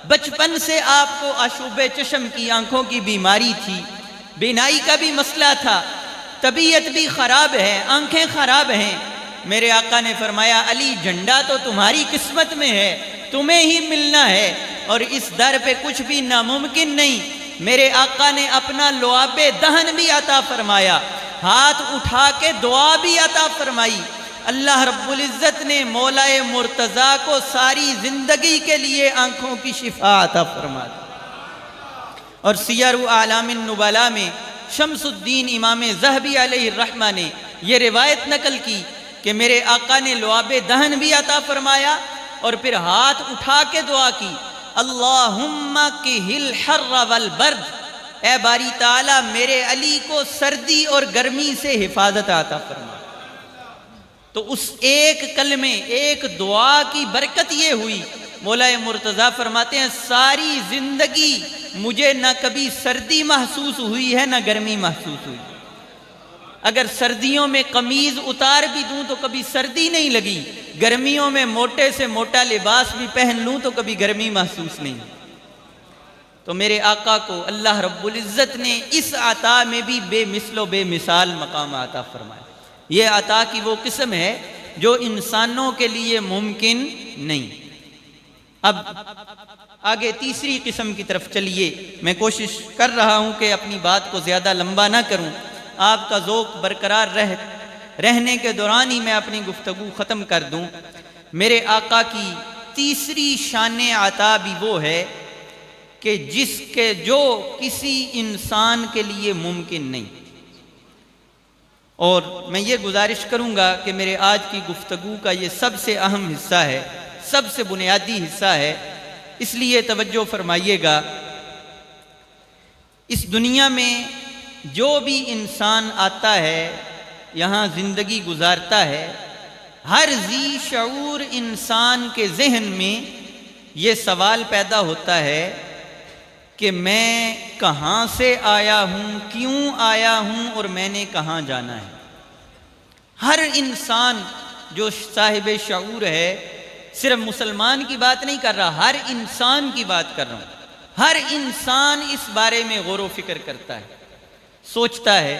بچپن سے آپ کو آشوب چشم کی آنکھوں کی بیماری تھی، بینائی کا بھی مسئلہ تھا، طبیعت بھی خراب ہے، آنکھیں خراب ہیں۔ میرے آقا نے فرمایا علی جھنڈا تو تمہاری قسمت میں ہے، تمہیں ہی ملنا ہے، اور اس در پہ کچھ بھی ناممکن نہیں۔ میرے آقا نے اپنا لعاب دہن بھی عطا فرمایا، ہاتھ اٹھا کے دعا بھی عطا فرمائی۔ اللہ رب العزت نے مولائے مرتضیٰ کو ساری زندگی کے لیے آنکھوں کی شفا عطا فرما دی۔ اور سیر اعلام النبلاء میں شمس الدین امام ذہبی علیہ الرحمہ نے یہ روایت نقل کی کہ میرے آقا نے لعاب دہن بھی عطا فرمایا اور پھر ہاتھ اٹھا کے دعا کی، اللہم قہل الحر والبرد، اے باری تعالیٰ میرے علی کو سردی اور گرمی سے حفاظت عطا فرما۔ تو اس ایک کلمے، ایک دعا کی برکت یہ ہوئی، مولا مرتضیٰ فرماتے ہیں ساری زندگی مجھے نہ کبھی سردی محسوس ہوئی ہے نہ گرمی محسوس ہوئی۔ اگر سردیوں میں قمیض اتار بھی دوں تو کبھی سردی نہیں لگی، گرمیوں میں موٹے سے موٹا لباس بھی پہن لوں تو کبھی گرمی محسوس نہیں۔ تو میرے آقا کو اللہ رب العزت نے اس عطا میں بھی بے مثل و بے مثال مقام عطا فرمایا۔ یہ عطا کی وہ قسم ہے جو انسانوں کے لیے ممکن نہیں۔ اب آگے تیسری قسم کی طرف چلیے، میں کوشش کر رہا ہوں کہ اپنی بات کو زیادہ لمبا نہ کروں، آپ کا ذوق برقرار رہے، رہنے کے دوران ہی میں اپنی گفتگو ختم کر دوں، میرے آقا کی تیسری شان عطا بھی وہ ہے کہ جو کسی انسان کے لیے ممکن نہیں۔ اور میں یہ گزارش کروں گا کہ میرے آج کی گفتگو کا یہ سب سے اہم حصہ ہے، سب سے بنیادی حصہ ہے، اس لیے توجہ فرمائیے گا۔ اس دنیا میں جو بھی انسان آتا ہے، یہاں زندگی گزارتا ہے، ہر ذی شعور انسان کے ذہن میں یہ سوال پیدا ہوتا ہے کہ میں کہاں سے آیا ہوں، کیوں آیا ہوں، اور میں نے کہاں جانا ہے۔ ہر انسان جو صاحب شعور ہے، صرف مسلمان کی بات نہیں کر رہا، ہر انسان کی بات کر رہا ہوں، ہر انسان اس بارے میں غور و فکر کرتا ہے، سوچتا ہے،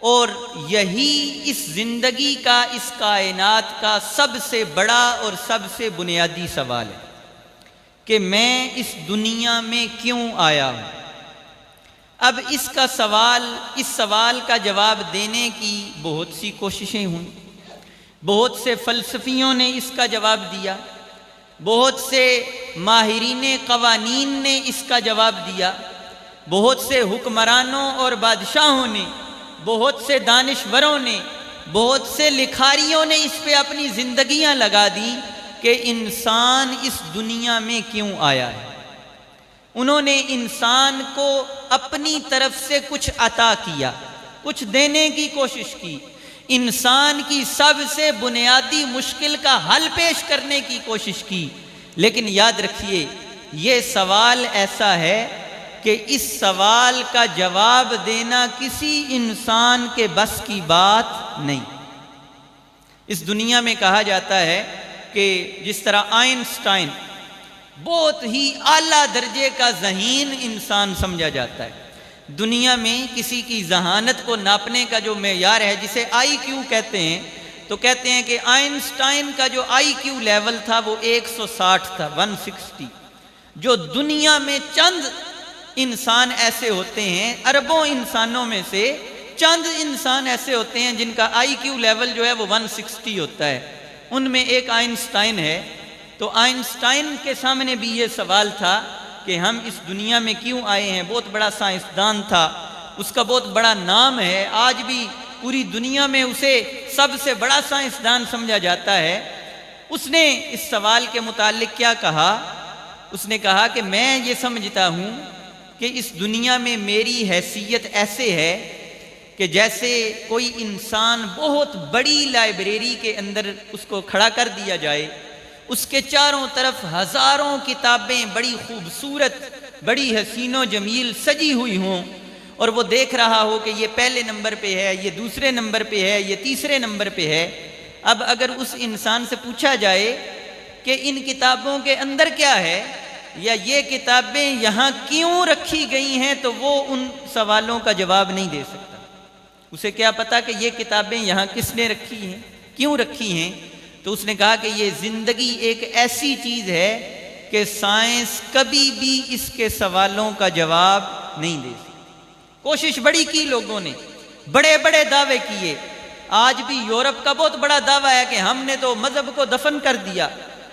اور یہی اس زندگی کا، اس کائنات کا سب سے بڑا اور سب سے بنیادی سوال ہے کہ میں اس دنیا میں کیوں آیا ہوں۔ اب اس سوال کا جواب دینے کی بہت سی کوششیں ہوئیں، بہت سے فلسفیوں نے اس کا جواب دیا، بہت سے ماہرین قوانین نے اس کا جواب دیا، بہت سے حکمرانوں اور بادشاہوں نے، بہت سے دانشوروں نے، بہت سے لکھاریوں نے اس پہ اپنی زندگیاں لگا دیں کہ انسان اس دنیا میں کیوں آیا ہے۔ انہوں نے انسان کو اپنی طرف سے کچھ عطا کیا، کچھ دینے کی کوشش کی، انسان کی سب سے بنیادی مشکل کا حل پیش کرنے کی کوشش کی، لیکن یاد رکھیے یہ سوال ایسا ہے کہ اس سوال کا جواب دینا کسی انسان کے بس کی بات نہیں۔ اس دنیا میں کہا جاتا ہے کہ جس طرح آئنسٹائن بہت ہی اعلیٰ درجے کا ذہین انسان سمجھا جاتا ہے، دنیا میں کسی کی ذہانت کو ناپنے کا جو معیار ہے، جسے آئی کیو کہتے ہیں، تو کہتے ہیں کہ آئنسٹائن کا جو آئی کیو لیول تھا وہ 160 تھا، 160۔ جو دنیا میں چند انسان ایسے ہوتے ہیں، اربوں انسانوں میں سے چند انسان ایسے ہوتے ہیں جن کا آئی کیو لیول جو ہے وہ 160 ہوتا ہے، ان میں ایک آئنسٹائن ہے۔ تو آئنسٹائن کے سامنے بھی یہ سوال تھا کہ ہم اس دنیا میں کیوں آئے ہیں۔ بہت بڑا سائنسدان تھا، اس کا بہت بڑا نام ہے، آج بھی پوری دنیا میں اسے سب سے بڑا سائنسدان سمجھا جاتا ہے۔ اس نے اس سوال کے متعلق کیا کہا؟ اس نے کہا کہ میں یہ سمجھتا ہوں کہ اس دنیا میں میری حیثیت ایسے ہے کہ جیسے کوئی انسان بہت بڑی لائبریری کے اندر اس کو کھڑا کر دیا جائے، اس کے چاروں طرف ہزاروں کتابیں بڑی خوبصورت، بڑی حسین و جمیل سجی ہوئی ہوں، اور وہ دیکھ رہا ہو کہ یہ پہلے نمبر پہ ہے، یہ دوسرے نمبر پہ ہے، یہ تیسرے نمبر پہ ہے۔ اب اگر اس انسان سے پوچھا جائے کہ ان کتابوں کے اندر کیا ہے، یا یہ کتابیں یہاں کیوں رکھی گئی ہیں، تو وہ ان سوالوں کا جواب نہیں دے سکتا۔ اسے کیا پتا کہ یہ کتابیں یہاں کس نے رکھی ہیں، کیوں رکھی ہیں؟ تو اس نے کہا کہ یہ زندگی ایک ایسی چیز ہے کہ سائنس کبھی بھی اس کے سوالوں کا جواب نہیں دے سکتی۔ کوشش بڑی کی لوگوں نے، بڑے بڑے دعوے کیے، آج بھی یورپ کا بہت بڑا دعویٰ ہے کہ ہم نے تو مذہب کو دفن کر دیا،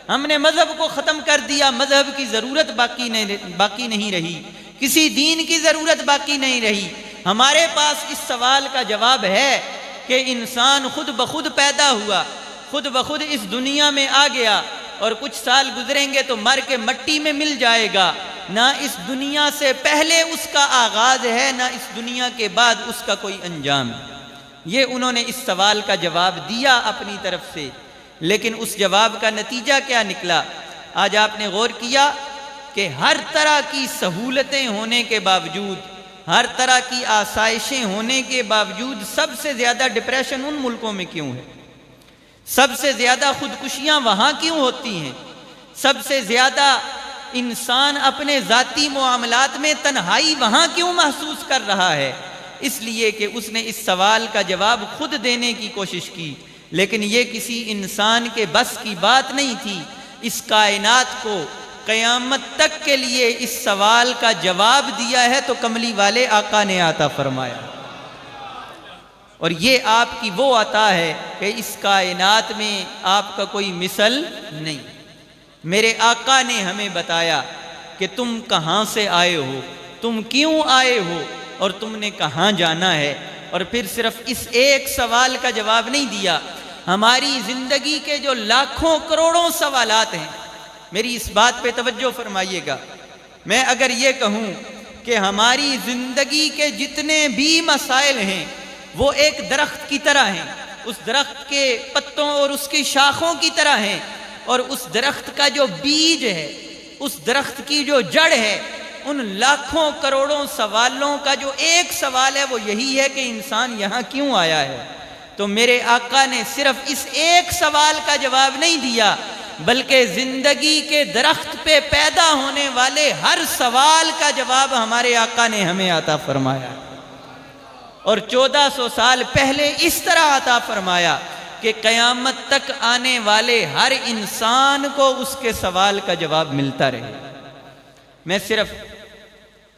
ہم نے مذہب کو ختم کر دیا، مذہب کی ضرورت باقی نہیں رہی، کسی دین کی ضرورت باقی نہیں رہی۔ ہمارے پاس اس سوال کا جواب ہے کہ انسان خود بخود پیدا ہوا، خود بخود اس دنیا میں آ گیا، اور کچھ سال گزریں گے تو مر کے مٹی میں مل جائے گا۔ نہ اس دنیا سے پہلے اس کا آغاز ہے، نہ اس دنیا کے بعد اس کا کوئی انجام ہے۔ یہ انہوں نے اس سوال کا جواب دیا اپنی طرف سے، لیکن اس جواب کا نتیجہ کیا نکلا؟ آج آپ نے غور کیا کہ ہر طرح کی سہولتیں ہونے کے باوجود، ہر طرح کی آسائشیں ہونے کے باوجود سب سے زیادہ ڈپریشن ان ملکوں میں کیوں ہے؟ سب سے زیادہ خودکشیاں وہاں کیوں ہوتی ہیں؟ سب سے زیادہ انسان اپنے ذاتی معاملات میں تنہائی وہاں کیوں محسوس کر رہا ہے؟ اس لیے کہ اس نے اس سوال کا جواب خود دینے کی کوشش کی، لیکن یہ کسی انسان کے بس کی بات نہیں تھی۔ اس کائنات کو قیامت تک کے لیے اس سوال کا جواب دیا ہے تو کملی والے آقا نے عطا فرمایا۔ اور یہ آپ کی وہ عطا ہے کہ اس کائنات میں آپ کا کوئی مثل نہیں۔ میرے آقا نے ہمیں بتایا کہ تم کہاں سے آئے ہو، تم کیوں آئے ہو اور تم نے کہاں جانا ہے، اور پھر صرف اس ایک سوال کا جواب نہیں دیا۔ ہماری زندگی کے جو لاکھوں کروڑوں سوالات ہیں، میری اس بات پہ توجہ فرمائیے گا، میں اگر یہ کہوں کہ ہماری زندگی کے جتنے بھی مسائل ہیں وہ ایک درخت کی طرح ہیں، اس درخت کے پتوں اور اس کی شاخوں کی طرح ہیں، اور اس درخت کا جو بیج ہے، اس درخت کی جو جڑ ہے، ان لاکھوں کروڑوں سوالوں کا جو ایک سوال ہے وہ یہی ہے کہ انسان یہاں کیوں آیا ہے۔ تو میرے آقا نے صرف اس ایک سوال کا جواب نہیں دیا، بلکہ زندگی کے درخت پہ پیدا ہونے والے ہر سوال کا جواب ہمارے آقا نے ہمیں عطا فرمایا، اور 1400 سال پہلے اس طرح عطا فرمایا کہ قیامت تک آنے والے ہر انسان کو اس کے سوال کا جواب ملتا رہے۔ میں صرف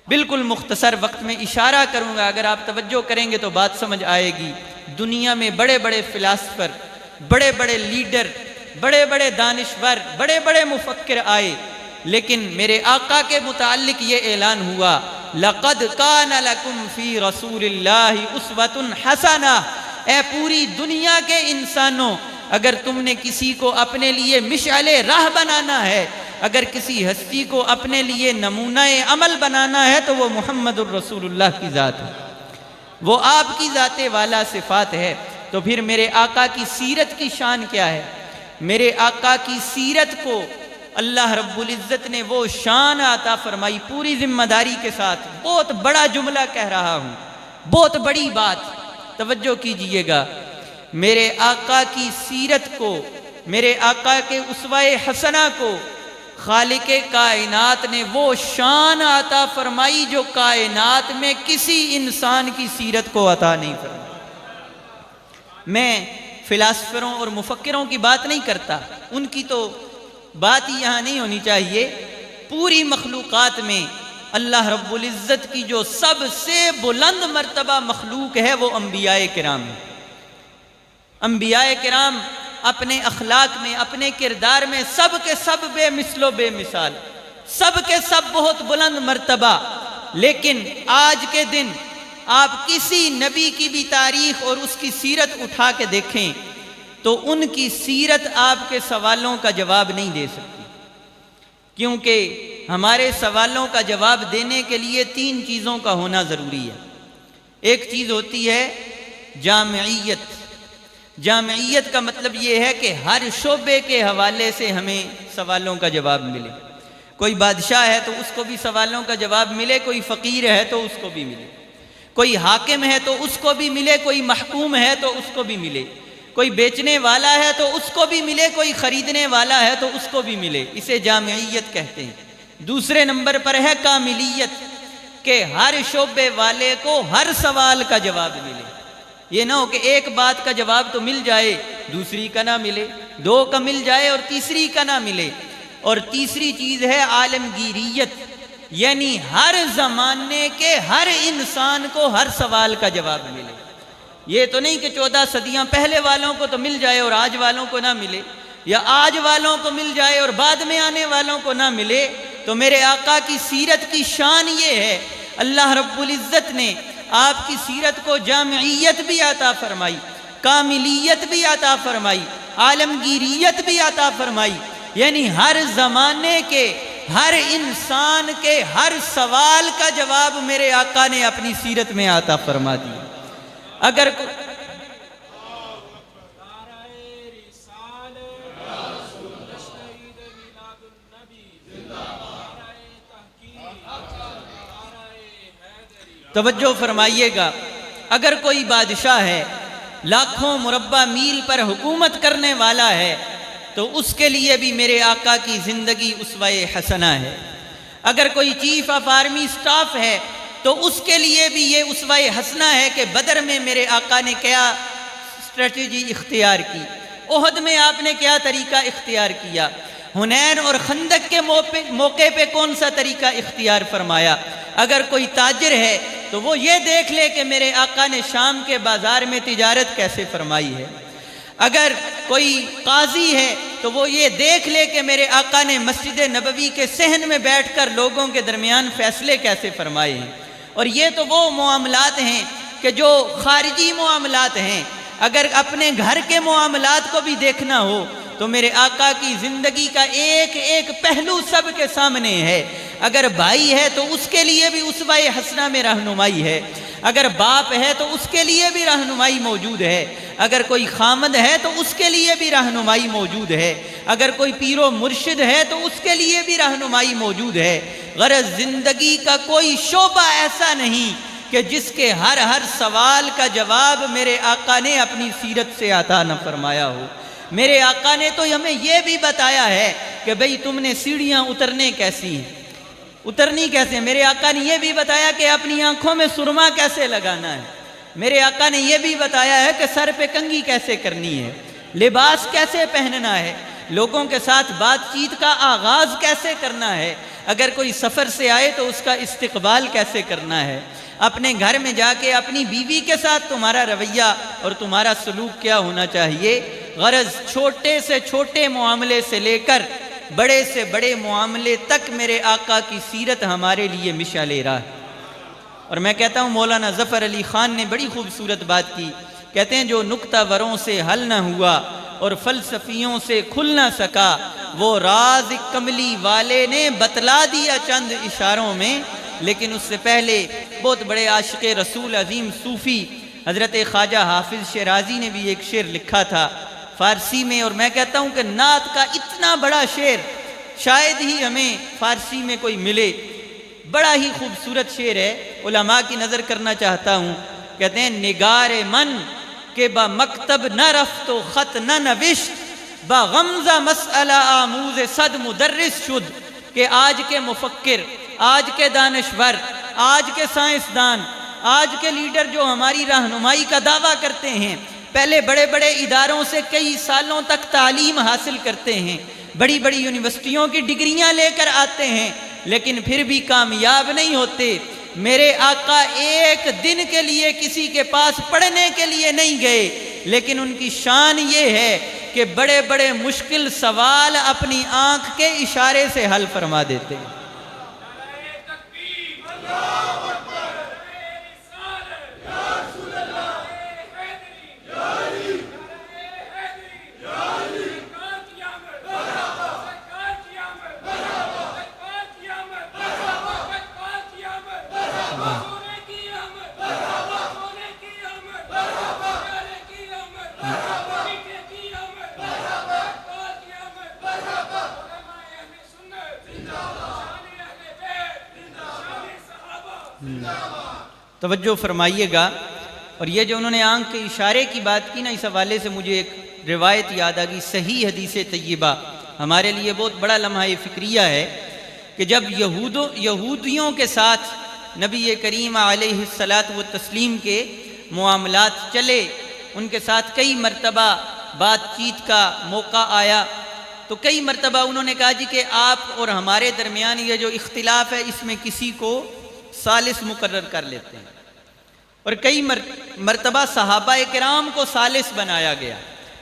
بالکل مختصر وقت میں اشارہ کروں گا، اگر آپ توجہ کریں گے تو بات سمجھ آئے گی۔ دنیا میں بڑے بڑے فلاسفر، بڑے بڑے لیڈر، بڑے بڑے دانشور، بڑے بڑے مفکر آئے، لیکن میرے آقا کے متعلق یہ اعلان ہوا، لَقَدْ كَانَ لَكُمْ فِي رَسُولِ اللَّهِ أُسْوَةٌ حَسَنَةٌ۔ اے پوری دنیا کے انسانوں، اگر تم نے کسی کو اپنے لیے مشعل راہ بنانا ہے، اگر کسی ہستی کو اپنے لیے نمونہ عمل بنانا ہے تو وہ محمد الرسول اللہ کی ذات ہے، وہ آپ کی ذات والا صفات ہے۔ تو پھر میرے آقا کی سیرت کی شان کیا ہے؟ میرے آقا کی سیرت کو اللہ رب العزت نے وہ شان عطا فرمائی پوری ذمہ داری کے ساتھ۔ بہت بڑا جملہ کہہ رہا ہوں، بہت بڑی بات، توجہ کیجئے گا۔ میرے آقا کی سیرت کو، میرے آقا کے اسوہ حسنہ کو خالق کائنات نے وہ شان عطا فرمائی جو کائنات میں کسی انسان کی سیرت کو عطا نہیں فرمائی۔ میں فلاسفروں اور مفکروں کی بات نہیں کرتا، ان کی تو بات ہی یہاں نہیں ہونی چاہیے۔ پوری مخلوقات میں اللہ رب العزت کی جو سب سے بلند مرتبہ مخلوق ہے وہ انبیاء کرام ہیں۔ انبیاء کرام اپنے اخلاق میں، اپنے کردار میں سب کے سب بے مثل و بے مثال، سب کے سب بہت بلند مرتبہ، لیکن آج کے دن آپ کسی نبی کی بھی تاریخ اور اس کی سیرت اٹھا کے دیکھیں تو ان کی سیرت آپ کے سوالوں کا جواب نہیں دے سکتی، کیونکہ ہمارے سوالوں کا جواب دینے کے لیے 3 چیزوں کا ہونا ضروری ہے۔ ایک چیز ہوتی ہے جامعیت۔ جامعیت کا مطلب یہ ہے کہ ہر شعبے کے حوالے سے ہمیں سوالوں کا جواب ملے۔ کوئی بادشاہ ہے تو اس کو بھی سوالوں کا جواب ملے، کوئی فقیر ہے تو اس کو بھی ملے، کوئی حاکم ہے تو اس کو بھی ملے، کوئی محکوم ہے تو اس کو بھی ملے، کوئی بیچنے والا ہے تو اس کو بھی ملے، کوئی خریدنے والا ہے تو اس کو بھی ملے۔ اسے جامعیت کہتے ہیں۔ دوسرے نمبر پر ہے کاملیت، کہ ہر شعبے والے کو ہر سوال کا جواب ملے۔ یہ نہ ہو کہ ایک بات کا جواب تو مل جائے، دوسری کا نہ ملے، 2 کا مل جائے اور تیسری کا نہ ملے۔ اور تیسری چیز ہے عالمگیریت، یعنی ہر زمانے کے ہر انسان کو ہر سوال کا جواب ملے۔ یہ تو نہیں کہ 14 صدیاں پہلے والوں کو تو مل جائے اور آج والوں کو نہ ملے، یا آج والوں کو مل جائے اور بعد میں آنے والوں کو نہ ملے۔ تو میرے آقا کی سیرت کی شان یہ ہے، اللہ رب العزت نے آپ کی سیرت کو جامعیت بھی عطا فرمائی، کاملیت بھی عطا فرمائی، عالمگیریت بھی عطا فرمائی، یعنی ہر زمانے کے ہر انسان کے ہر سوال کا جواب میرے آقا نے اپنی سیرت میں عطا فرما دیا۔ اگر توجہ فرمائیے گا، اگر کوئی بادشاہ ہے، لاکھوں مربع میل پر حکومت کرنے والا ہے، تو اس کے لیے بھی میرے آقا کی زندگی اسوہ حسنہ ہے۔ اگر کوئی چیف آف آرمی سٹاف ہے تو اس کے لیے بھی یہ اسوہ حسنہ ہے کہ بدر میں میرے آقا نے کیا اسٹریٹجی اختیار کی، احد میں آپ نے کیا طریقہ اختیار کیا، حنین اور خندق کے موقع پہ کون سا طریقہ اختیار فرمایا۔ اگر کوئی تاجر ہے تو وہ یہ دیکھ لے کہ میرے آقا نے شام کے بازار میں تجارت کیسے فرمائی ہے۔ اگر کوئی قاضی ہے تو وہ یہ دیکھ لے کہ میرے آقا نے مسجد نبوی کے صحن میں بیٹھ کر لوگوں کے درمیان فیصلے کیسے فرمائے ہیں۔ اور یہ تو وہ معاملات ہیں کہ جو خارجی معاملات ہیں۔ اگر اپنے گھر کے معاملات کو بھی دیکھنا ہو تو میرے آقا کی زندگی کا ایک ایک پہلو سب کے سامنے ہے۔ اگر بھائی ہے تو اس کے لیے بھی اسوہ حسنہ میں رہنمائی ہے، اگر باپ ہے تو اس کے لیے بھی رہنمائی موجود ہے، اگر کوئی خامد ہے تو اس کے لیے بھی رہنمائی موجود ہے، اگر کوئی پیر و مرشد ہے تو اس کے لیے بھی رہنمائی موجود ہے۔ غرض زندگی کا کوئی شعبہ ایسا نہیں کہ جس کے ہر سوال کا جواب میرے آقا نے اپنی سیرت سے عطا نہ فرمایا ہو۔ میرے آقا نے تو ہمیں یہ بھی بتایا ہے کہ بھئی تم نے سیڑھیاں اترنے کیسی ہیں، اترنی کیسے۔ میرے آقا نے یہ بھی بتایا کہ اپنی آنکھوں میں سرما کیسے لگانا ہے۔ میرے آقا نے یہ بھی بتایا ہے کہ سر پہ کنگھی کیسے کرنی ہے، لباس کیسے پہننا ہے، لوگوں کے ساتھ بات چیت کا آغاز کیسے کرنا ہے، اگر کوئی سفر سے آئے تو اس کا استقبال کیسے کرنا ہے، اپنے گھر میں جا کے اپنی بیوی کے ساتھ تمہارا رویہ اور تمہارا سلوک کیا ہونا چاہیے۔ غرض چھوٹے سے چھوٹے معاملے سے لے کر بڑے سے بڑے معاملے تک میرے آقا کی سیرت ہمارے لیے مشعل راہ ہے۔ اور میں کہتا ہوں مولانا ظفر علی خان نے بڑی خوبصورت بات کی، کہتے ہیں جو نکتہ وروں سے حل نہ ہوا اور فلسفیوں سے کھل نہ سکا، وہ راز کملی والے نے بتلا دیا چند اشاروں میں۔ لیکن اس سے پہلے بہت بڑے عاشق رسول عظیم صوفی حضرت خواجہ حافظ شیرازی نے بھی ایک شعر لکھا تھا فارسی میں، اور میں کہتا ہوں کہ نعت کا اتنا بڑا شعر شاید ہی ہمیں فارسی میں کوئی ملے، بڑا ہی خوبصورت شعر ہے، علماء کی نظر کرنا چاہتا ہوں۔ کہتے ہیں نگار من کہ با مکتب نہ رفت و خط نہ نوشت، با غمزہ مسئلہ آموز صد مدرس شد، کہ آج کے مفکر، آج کے دانشور، آج کے سائنسدان، آج کے لیڈر جو ہماری رہنمائی کا دعویٰ کرتے ہیں، پہلے بڑے بڑے اداروں سے کئی سالوں تک تعلیم حاصل کرتے ہیں، بڑی بڑی یونیورسٹیوں کی ڈگریاں لے کر آتے ہیں، لیکن پھر بھی کامیاب نہیں ہوتے۔ میرے آقا ایک دن کے لیے کسی کے پاس پڑھنے کے لیے نہیں گئے، لیکن ان کی شان یہ ہے کہ بڑے بڑے مشکل سوال اپنی آنکھ کے اشارے سے حل فرما دیتے ہیں۔ توجہ فرمائیے گا، اور یہ جو انہوں نے آنکھ کے اشارے کی بات کی نا، اس حوالے سے مجھے ایک روایت یاد آ گئی، صحیح حدیث طیبہ، ہمارے لیے بہت بڑا لمحہ فکریہ ہے کہ جب یہودیوں کے ساتھ نبی کریم علیہ الصلاۃ والتسلیم کے معاملات چلے، ان کے ساتھ کئی مرتبہ بات چیت کا موقع آیا، تو کئی مرتبہ انہوں نے کہا جی کہ آپ اور ہمارے درمیان یہ جو اختلاف ہے اس میں کسی کو ثالث مقرر کر لیتے ہیں، اور کئی مرتبہ صحابہ کرام کو ثالث بنایا گیا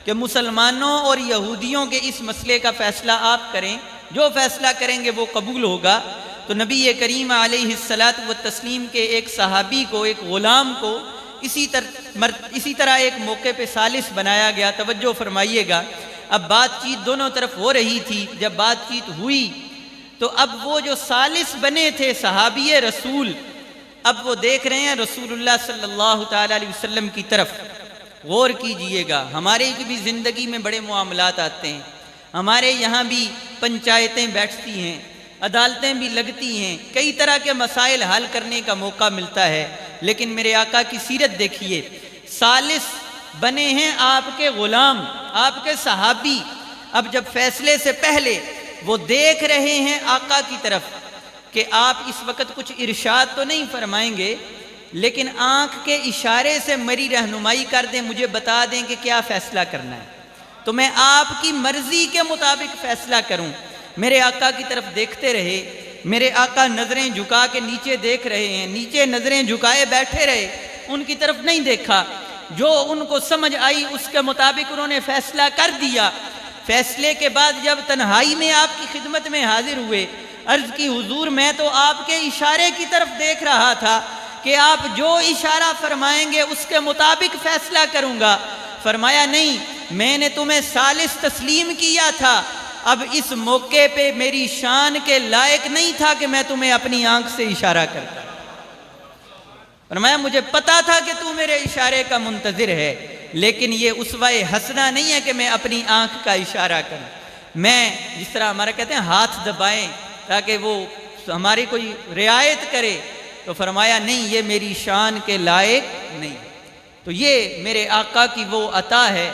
کہ مسلمانوں اور یہودیوں کے اس مسئلے کا فیصلہ آپ کریں، جو فیصلہ کریں گے وہ قبول ہوگا۔ تو نبی کریم علیہ الصلاۃ والتسلیم کے ایک صحابی کو، ایک غلام کو اسی طرح ایک موقع پہ ثالث بنایا گیا۔ توجہ فرمائیے گا، اب بات چیت دونوں طرف ہو رہی تھی، جب بات چیت ہوئی تو اب وہ جو ثالث بنے تھے صحابی رسول، اب وہ دیکھ رہے ہیں رسول اللہ صلی اللہ تعالیٰ علیہ وسلم کی طرف۔ غور کیجئے گا، ہمارے بھی زندگی میں بڑے معاملات آتے ہیں، ہمارے یہاں بھی پنچایتیں بیٹھتی ہیں، عدالتیں بھی لگتی ہیں، کئی طرح کے مسائل حل کرنے کا موقع ملتا ہے، لیکن میرے آقا کی سیرت دیکھیے، ثالث بنے ہیں آپ کے غلام، آپ کے صحابی۔ اب جب فیصلے سے پہلے وہ دیکھ رہے ہیں آقا کی طرف کہ آپ اس وقت کچھ ارشاد تو نہیں فرمائیں گے، لیکن آنکھ کے اشارے سے میری رہنمائی کر دیں، مجھے بتا دیں کہ کیا فیصلہ کرنا ہے، تو میں آپ کی مرضی کے مطابق فیصلہ کروں۔ میرے آقا کی طرف دیکھتے رہے، میرے آقا نظریں جھکا کے نیچے دیکھ رہے ہیں، نیچے نظریں جھکائے بیٹھے رہے، ان کی طرف نہیں دیکھا، جو ان کو سمجھ آئی اس کے مطابق انہوں نے فیصلہ کر دیا۔ فیصلے کے بعد جب تنہائی میں آپ کی خدمت میں حاضر ہوئے، عرض کی حضور میں تو آپ کے اشارے کی طرف دیکھ رہا تھا کہ آپ جو اشارہ فرمائیں گے اس کے مطابق فیصلہ کروں گا۔ فرمایا نہیں، میں نے تمہیں ثالث تسلیم کیا تھا، اب اس موقع پہ میری شان کے لائق نہیں تھا کہ میں تمہیں اپنی آنکھ سے اشارہ کرتا۔ فرمایا مجھے پتا تھا کہ تو میرے اشارے کا منتظر ہے، لیکن یہ اسوہ حسنہ نہیں ہے کہ میں اپنی آنکھ کا اشارہ کروں۔ میں جس طرح ہمارا کہتے ہیں ہاتھ دبائیں تاکہ وہ ہماری کوئی رعایت کرے، تو فرمایا نہیں، یہ میری شان کے لائق نہیں۔ تو یہ میرے آقا کی وہ عطا ہے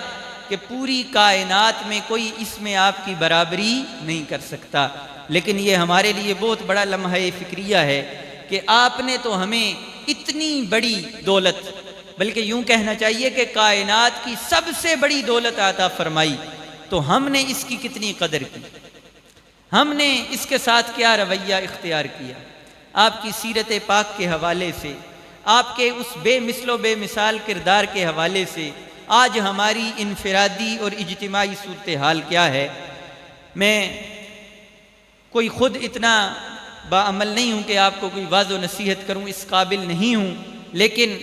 کہ پوری کائنات میں کوئی اس میں آپ کی برابری نہیں کر سکتا۔ لیکن یہ ہمارے لیے بہت بڑا لمحہ فکریہ ہے کہ آپ نے تو ہمیں اتنی بڑی دولت، بلکہ یوں کہنا چاہیے کہ کائنات کی سب سے بڑی دولت عطا فرمائی، تو ہم نے اس کی کتنی قدر کی، ہم نے اس کے ساتھ کیا رویہ اختیار کیا۔ آپ کی سیرت پاک کے حوالے سے، آپ کے اس بے مثل و بے مثال کردار کے حوالے سے آج ہماری انفرادی اور اجتماعی صورتحال کیا ہے۔ میں کوئی خود اتنا باعمل نہیں ہوں کہ آپ کو کوئی واضح و نصیحت کروں، اس قابل نہیں ہوں، لیکن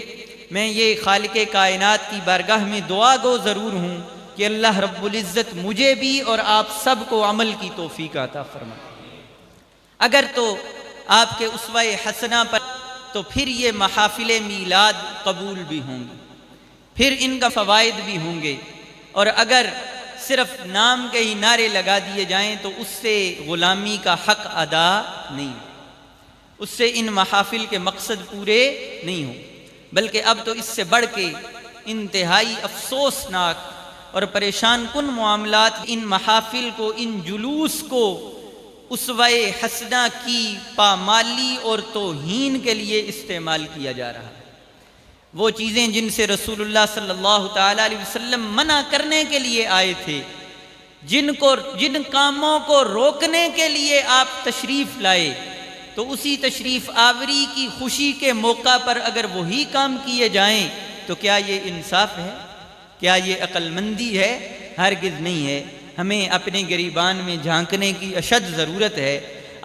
میں یہ خالق کائنات کی بارگاہ میں دعا گو ضرور ہوں کہ اللہ رب العزت مجھے بھی اور آپ سب کو عمل کی توفیق عطا فرمائے۔ اگر تو آپ کے اسوہ حسنہ پر تو پھر یہ محافل میلاد قبول بھی ہوں گے، پھر ان کا فوائد بھی ہوں گے، اور اگر صرف نام کے ہی نعرے لگا دیے جائیں تو اس سے غلامی کا حق ادا نہیں، اس سے ان محافل کے مقصد پورے نہیں ہوں، بلکہ اب تو اس سے بڑھ کے انتہائی افسوسناک اور پریشان کن معاملات ان محافل کو، ان جلوس کو اسوہ حسنہ کی پامالی اور توہین کے لیے استعمال کیا جا رہا ہے۔ وہ چیزیں جن سے رسول اللہ صلی اللہ تعالیٰ علیہ وسلم منع کرنے کے لیے آئے تھے، جن کاموں کو روکنے کے لیے آپ تشریف لائے، تو اسی تشریف آوری کی خوشی کے موقع پر اگر وہی کام کیے جائیں تو کیا یہ انصاف ہے؟ کیا یہ عقل مندی ہے؟ ہرگز نہیں ہے۔ ہمیں اپنے گریبان میں جھانکنے کی اشد ضرورت ہے،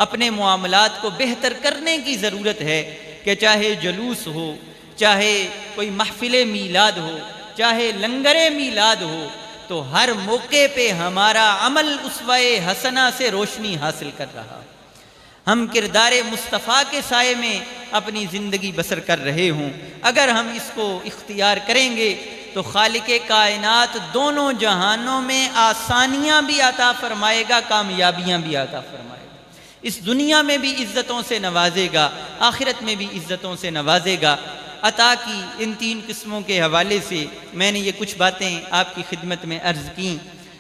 اپنے معاملات کو بہتر کرنے کی ضرورت ہے کہ چاہے جلوس ہو، چاہے کوئی محفل میلاد ہو، چاہے لنگر میلاد ہو، تو ہر موقع پہ ہمارا عمل اسوہ حسنہ سے روشنی حاصل کر رہا، ہم کردار مصطفیٰ کے سائے میں اپنی زندگی بسر کر رہے ہوں۔ اگر ہم اس کو اختیار کریں گے تو خالق کائنات دونوں جہانوں میں آسانیاں بھی عطا فرمائے گا، کامیابیاں بھی عطا فرمائے گا، اس دنیا میں بھی عزتوں سے نوازے گا، آخرت میں بھی عزتوں سے نوازے گا۔ عطا کی ان تین قسموں کے حوالے سے میں نے یہ کچھ باتیں آپ کی خدمت میں عرض کیں۔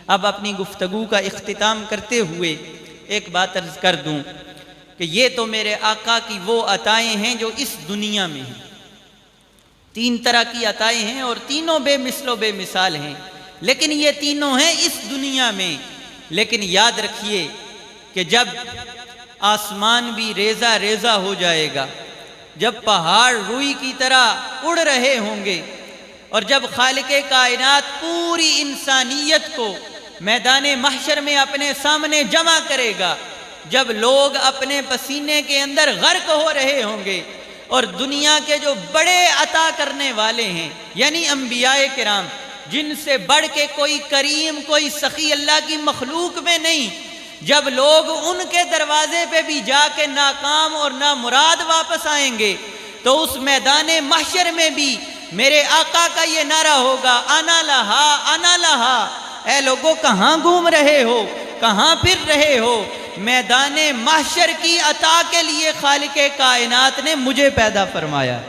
اب اپنی گفتگو کا اختتام کرتے ہوئے ایک بات عرض کر دوں کہ یہ تو میرے آقا کی وہ عطائیں ہیں جو اس دنیا میں ہیں۔ تین طرح کی عطائیں ہیں اور تینوں بے مثل و بے مثال ہیں، لیکن یہ تینوں ہیں اس دنیا میں۔ لیکن یاد رکھیے کہ جب آسمان بھی ریزہ ریزہ ہو جائے گا، جب پہاڑ روئی کی طرح اڑ رہے ہوں گے، اور جب خالق کائنات پوری انسانیت کو میدان محشر میں اپنے سامنے جمع کرے گا، جب لوگ اپنے پسینے کے اندر غرق ہو رہے ہوں گے، اور دنیا کے جو بڑے عطا کرنے والے ہیں یعنی انبیاء کرام، جن سے بڑھ کے کوئی کریم، کوئی سخی اللہ کی مخلوق میں نہیں، جب لوگ ان کے دروازے پہ بھی جا کے ناکام اور نامراد واپس آئیں گے، تو اس میدان محشر میں بھی میرے آقا کا یہ نعرہ ہوگا، انا لہا انا لہا، اے لوگوں کہاں گھوم رہے ہو، کہاں پھر رہے ہو؟ میدان محشر کی عطا کے لیے خالق کائنات نے مجھے پیدا فرمایا۔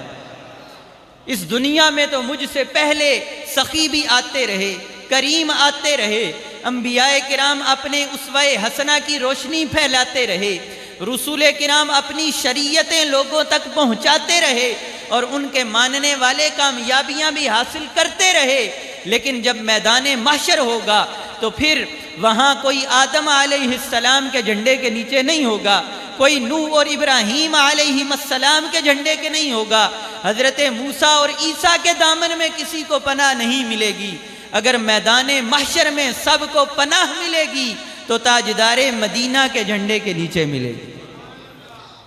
اس دنیا میں تو مجھ سے پہلے سخی بھی آتے رہے، کریم آتے رہے، انبیاء کرام اپنے اسوہ حسنہ کی روشنی پھیلاتے رہے، رسول کرام اپنی شریعتیں لوگوں تک پہنچاتے رہے، اور ان کے ماننے والے کامیابیاں بھی حاصل کرتے رہے۔ لیکن جب میدان محشر ہوگا تو پھر وہاں کوئی آدم علیہ السلام کے جھنڈے کے نیچے نہیں ہوگا، کوئی نوح اور ابراہیم علیہ السلام کے جھنڈے کے نہیں ہوگا، حضرت موسیٰ اور عیسیٰ کے دامن میں کسی کو پناہ نہیں ملے گی۔ اگر میدان محشر میں سب کو پناہ ملے گی تو تاجدار مدینہ کے جھنڈے کے نیچے ملے گی۔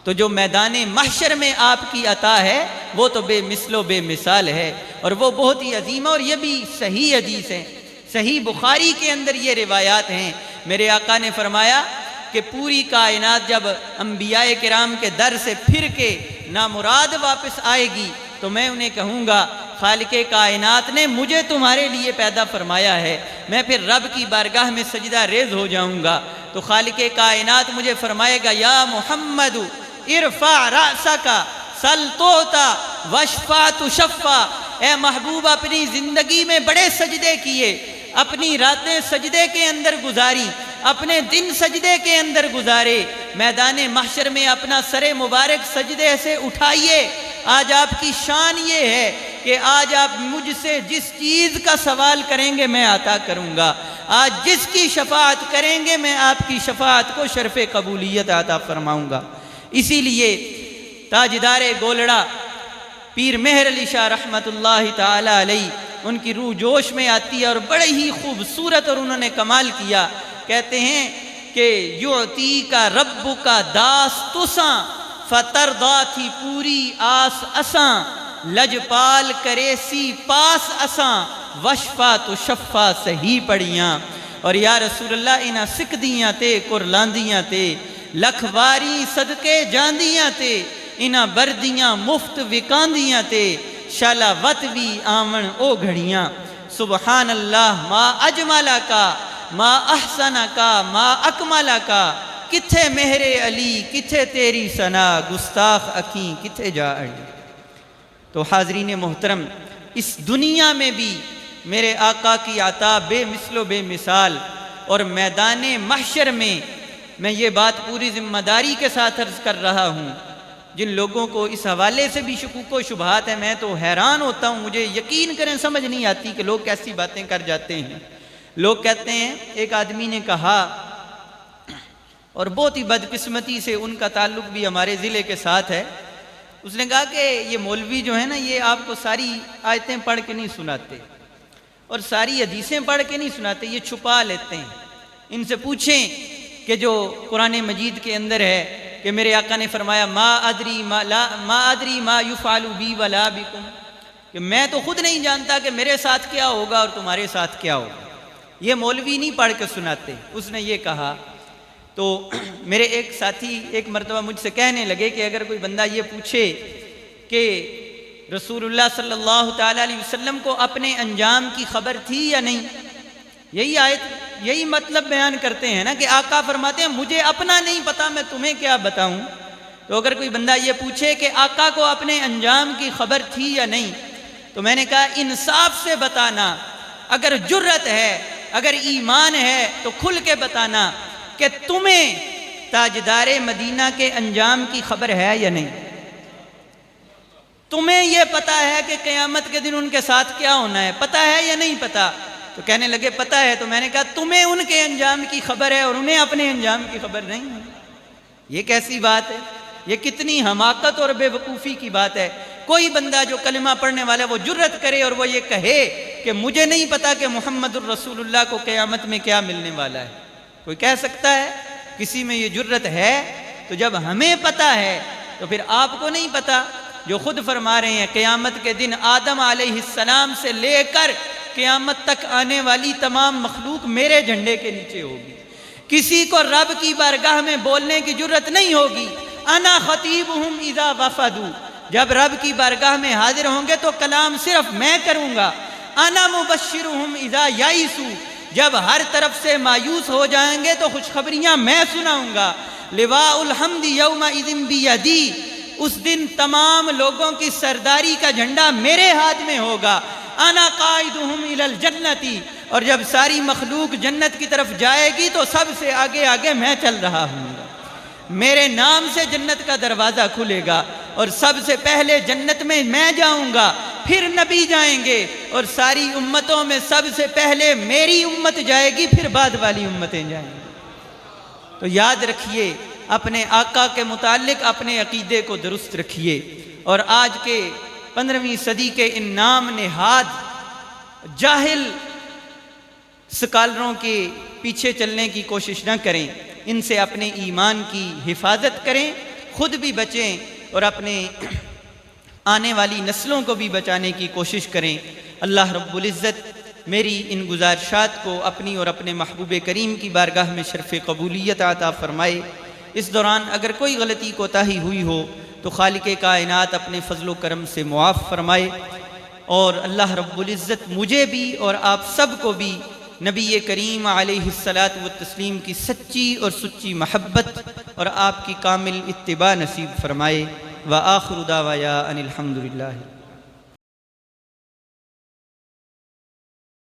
تو جو میدان محشر میں آپ کی عطا ہے وہ تو بے مثل و بے مثال ہے، اور وہ بہت ہی عظیم ہے، اور یہ بھی صحیح حدیث ہے، صحیح بخاری کے اندر یہ روایات ہیں۔ میرے آقا نے فرمایا کہ پوری کائنات جب انبیاء کرام کے در سے پھر کے نامراد واپس آئے گی تو میں انہیں کہوں گا خالق کائنات نے مجھے تمہارے لیے پیدا فرمایا ہے، میں پھر رب کی بارگاہ میں سجدہ ریز ہو جاؤں گا، تو خالق کائنات مجھے فرمائے گا یا محمد ارفع رأسک سل توتا واشفع تشفع، اے محبوب اپنی زندگی میں بڑے سجدے کیے، اپنی راتیں سجدے کے اندر گزاری، اپنے دن سجدے کے اندر گزارے، میدان محشر میں اپنا سر مبارک سجدے سے اٹھائیے۔ آج آپ کی شان یہ ہے کہ آج آپ مجھ سے جس چیز کا سوال کریں گے میں عطا کروں گا، آج جس کی شفاعت کریں گے میں آپ کی شفاعت کو شرف قبولیت عطا فرماؤں گا۔ اسی لیے تاجدار گولڑا پیر مہر علی شاہ رحمت اللہ تعالی علیہ، ان کی روح جوش میں آتی ہے اور بڑے ہی خوبصورت اور انہوں نے کمال کیا، کہتے ہیں کہ یعطی کا رب کا داس تساں فتردا تھی پوری آس اساں، لجپال کرے سی پاس اساں، وشفا تو شفا صحیح پڑیاں۔ اور یا رسول اللہ انہاں سکھ دیاں تے قرلاندیاں تے لکھ واری صدقے جاندیاں تے، انہاں بردیاں مفت وکاندیاں تے، شالا وت بھی آمن او گھڑیاں۔ سبحان اللہ ما اجمالا کا ما احسنا کا ما اکمالا کا، کتھے مہر علی کتھے تیری ثنا، گستاخ اکھیں کتھے جا اڑی۔ تو حاضرین محترم، اس دنیا میں بھی میرے آقا کی عطا بے مثل و بے مثال، اور میدان محشر میں یہ بات پوری ذمہ داری کے ساتھ عرض کر رہا ہوں۔ جن لوگوں کو اس حوالے سے بھی شکوک و شبہات ہیں، میں تو حیران ہوتا ہوں، مجھے یقین کریں سمجھ نہیں آتی کہ لوگ کیسی باتیں کر جاتے ہیں۔ لوگ کہتے ہیں، ایک آدمی نے کہا، اور بہت ہی بدقسمتی سے ان کا تعلق بھی ہمارے ضلع کے ساتھ ہے، اس نے کہا کہ یہ مولوی جو ہے نا یہ آپ کو ساری آیتیں پڑھ کے نہیں سناتے اور ساری حدیثیں پڑھ کے نہیں سناتے، یہ چھپا لیتے ہیں۔ ان سے پوچھیں کہ جو قرآن مجید کے اندر ہے کہ میرے آقا نے فرمایا ما ادری ما یفعل بی ولا بکم، کہ میں تو خود نہیں جانتا کہ میرے ساتھ کیا ہوگا اور تمہارے ساتھ کیا ہوگا، یہ مولوی نہیں پڑھ کے سناتے، اس نے یہ کہا۔ تو میرے ایک ساتھی ایک مرتبہ مجھ سے کہنے لگے کہ اگر کوئی بندہ یہ پوچھے کہ رسول اللہ صلی اللہ تعالیٰ علیہ وسلم کو اپنے انجام کی خبر تھی یا نہیں، یہی آیت یہی مطلب بیان کرتے ہیں نا کہ آقا فرماتے ہیں مجھے اپنا نہیں پتا میں تمہیں کیا بتاؤں۔ تو اگر کوئی بندہ یہ پوچھے کہ آقا کو اپنے انجام کی خبر تھی یا نہیں، تو میں نے کہا انصاف سے بتانا، اگر جرت ہے اگر ایمان ہے تو کھل کے بتانا کہ تمہیں تاجدار مدینہ کے انجام کی خبر ہے یا نہیں، تمہیں یہ پتا ہے کہ قیامت کے دن ان کے ساتھ کیا ہونا ہے، پتا ہے یا نہیں پتا؟ تو کہنے لگے پتا ہے۔ تو میں نے کہا تمہیں ان کے انجام کی خبر ہے اور انہیں اپنے انجام کی خبر نہیں ہے، یہ کیسی بات ہے؟ یہ کتنی حماقت اور بے وقوفی کی بات ہے۔ کوئی بندہ جو کلمہ پڑھنے والا ہے وہ جرت کرے اور وہ یہ کہے کہ مجھے نہیں پتا کہ محمد الرسول اللہ کو قیامت میں کیا ملنے والا ہے، کوئی کہہ سکتا ہے؟ کسی میں یہ جرت ہے؟ تو جب ہمیں پتا ہے تو پھر آپ کو نہیں پتا؟ جو خود فرما رہے ہیں قیامت کے دن آدم علیہ السلام سے لے کر قیامت تک آنے والی تمام مخلوق میرے جھنڈے کے نیچے ہوگی، کسی کو رب کی بارگاہ میں بولنے کی جرت نہیں ہوگی۔ انا خطیبہم اذا وفدوا، جب رب کی بارگاہ میں حاضر ہوں گے تو کلام صرف میں کروں گا۔ انا مبشرہم اذا یائسوا، جب ہر طرف سے مایوس ہو جائیں گے تو خوشخبریاں میں سناؤں گا۔ لواء الحمد یومئذ بیدی، اس دن تمام لوگوں کی سرداری کا جھنڈا میرے ہاتھ میں ہوگا۔ انا قائدہم الی الجنۃ، اور جب ساری مخلوق جنت کی طرف جائے گی تو سب سے آگے آگے میں چل رہا ہوں گا، میرے نام سے جنت کا دروازہ کھلے گا اور سب سے پہلے جنت میں جاؤں گا، پھر نبی جائیں گے، اور ساری امتوں میں سب سے پہلے میری امت جائے گی، پھر بعد والی امتیں جائیں گی۔ تو یاد رکھیے اپنے آقا کے متعلق اپنے عقیدے کو درست رکھیے، اور آج کے 15ویں صدی کے ان نام نہاد جاہل سکالروں کے پیچھے چلنے کی کوشش نہ کریں، ان سے اپنے ایمان کی حفاظت کریں، خود بھی بچیں اور اپنے آنے والی نسلوں کو بھی بچانے کی کوشش کریں۔ اللہ رب العزت میری ان گزارشات کو اپنی اور اپنے محبوب کریم کی بارگاہ میں شرف قبولیت عطا فرمائے۔ اس دوران اگر کوئی غلطی کوتاہی ہوئی ہو تو خالق کائنات اپنے فضل و کرم سے معاف فرمائے، اور اللہ رب العزت مجھے بھی اور آپ سب کو بھی نبی کریم علیہ الصلاۃ والتسلیم کی سچی اور سچی محبت اور آپ کی کامل اتباع نصیب فرمائے۔ وآخر دعوایا ان الحمد للہ۔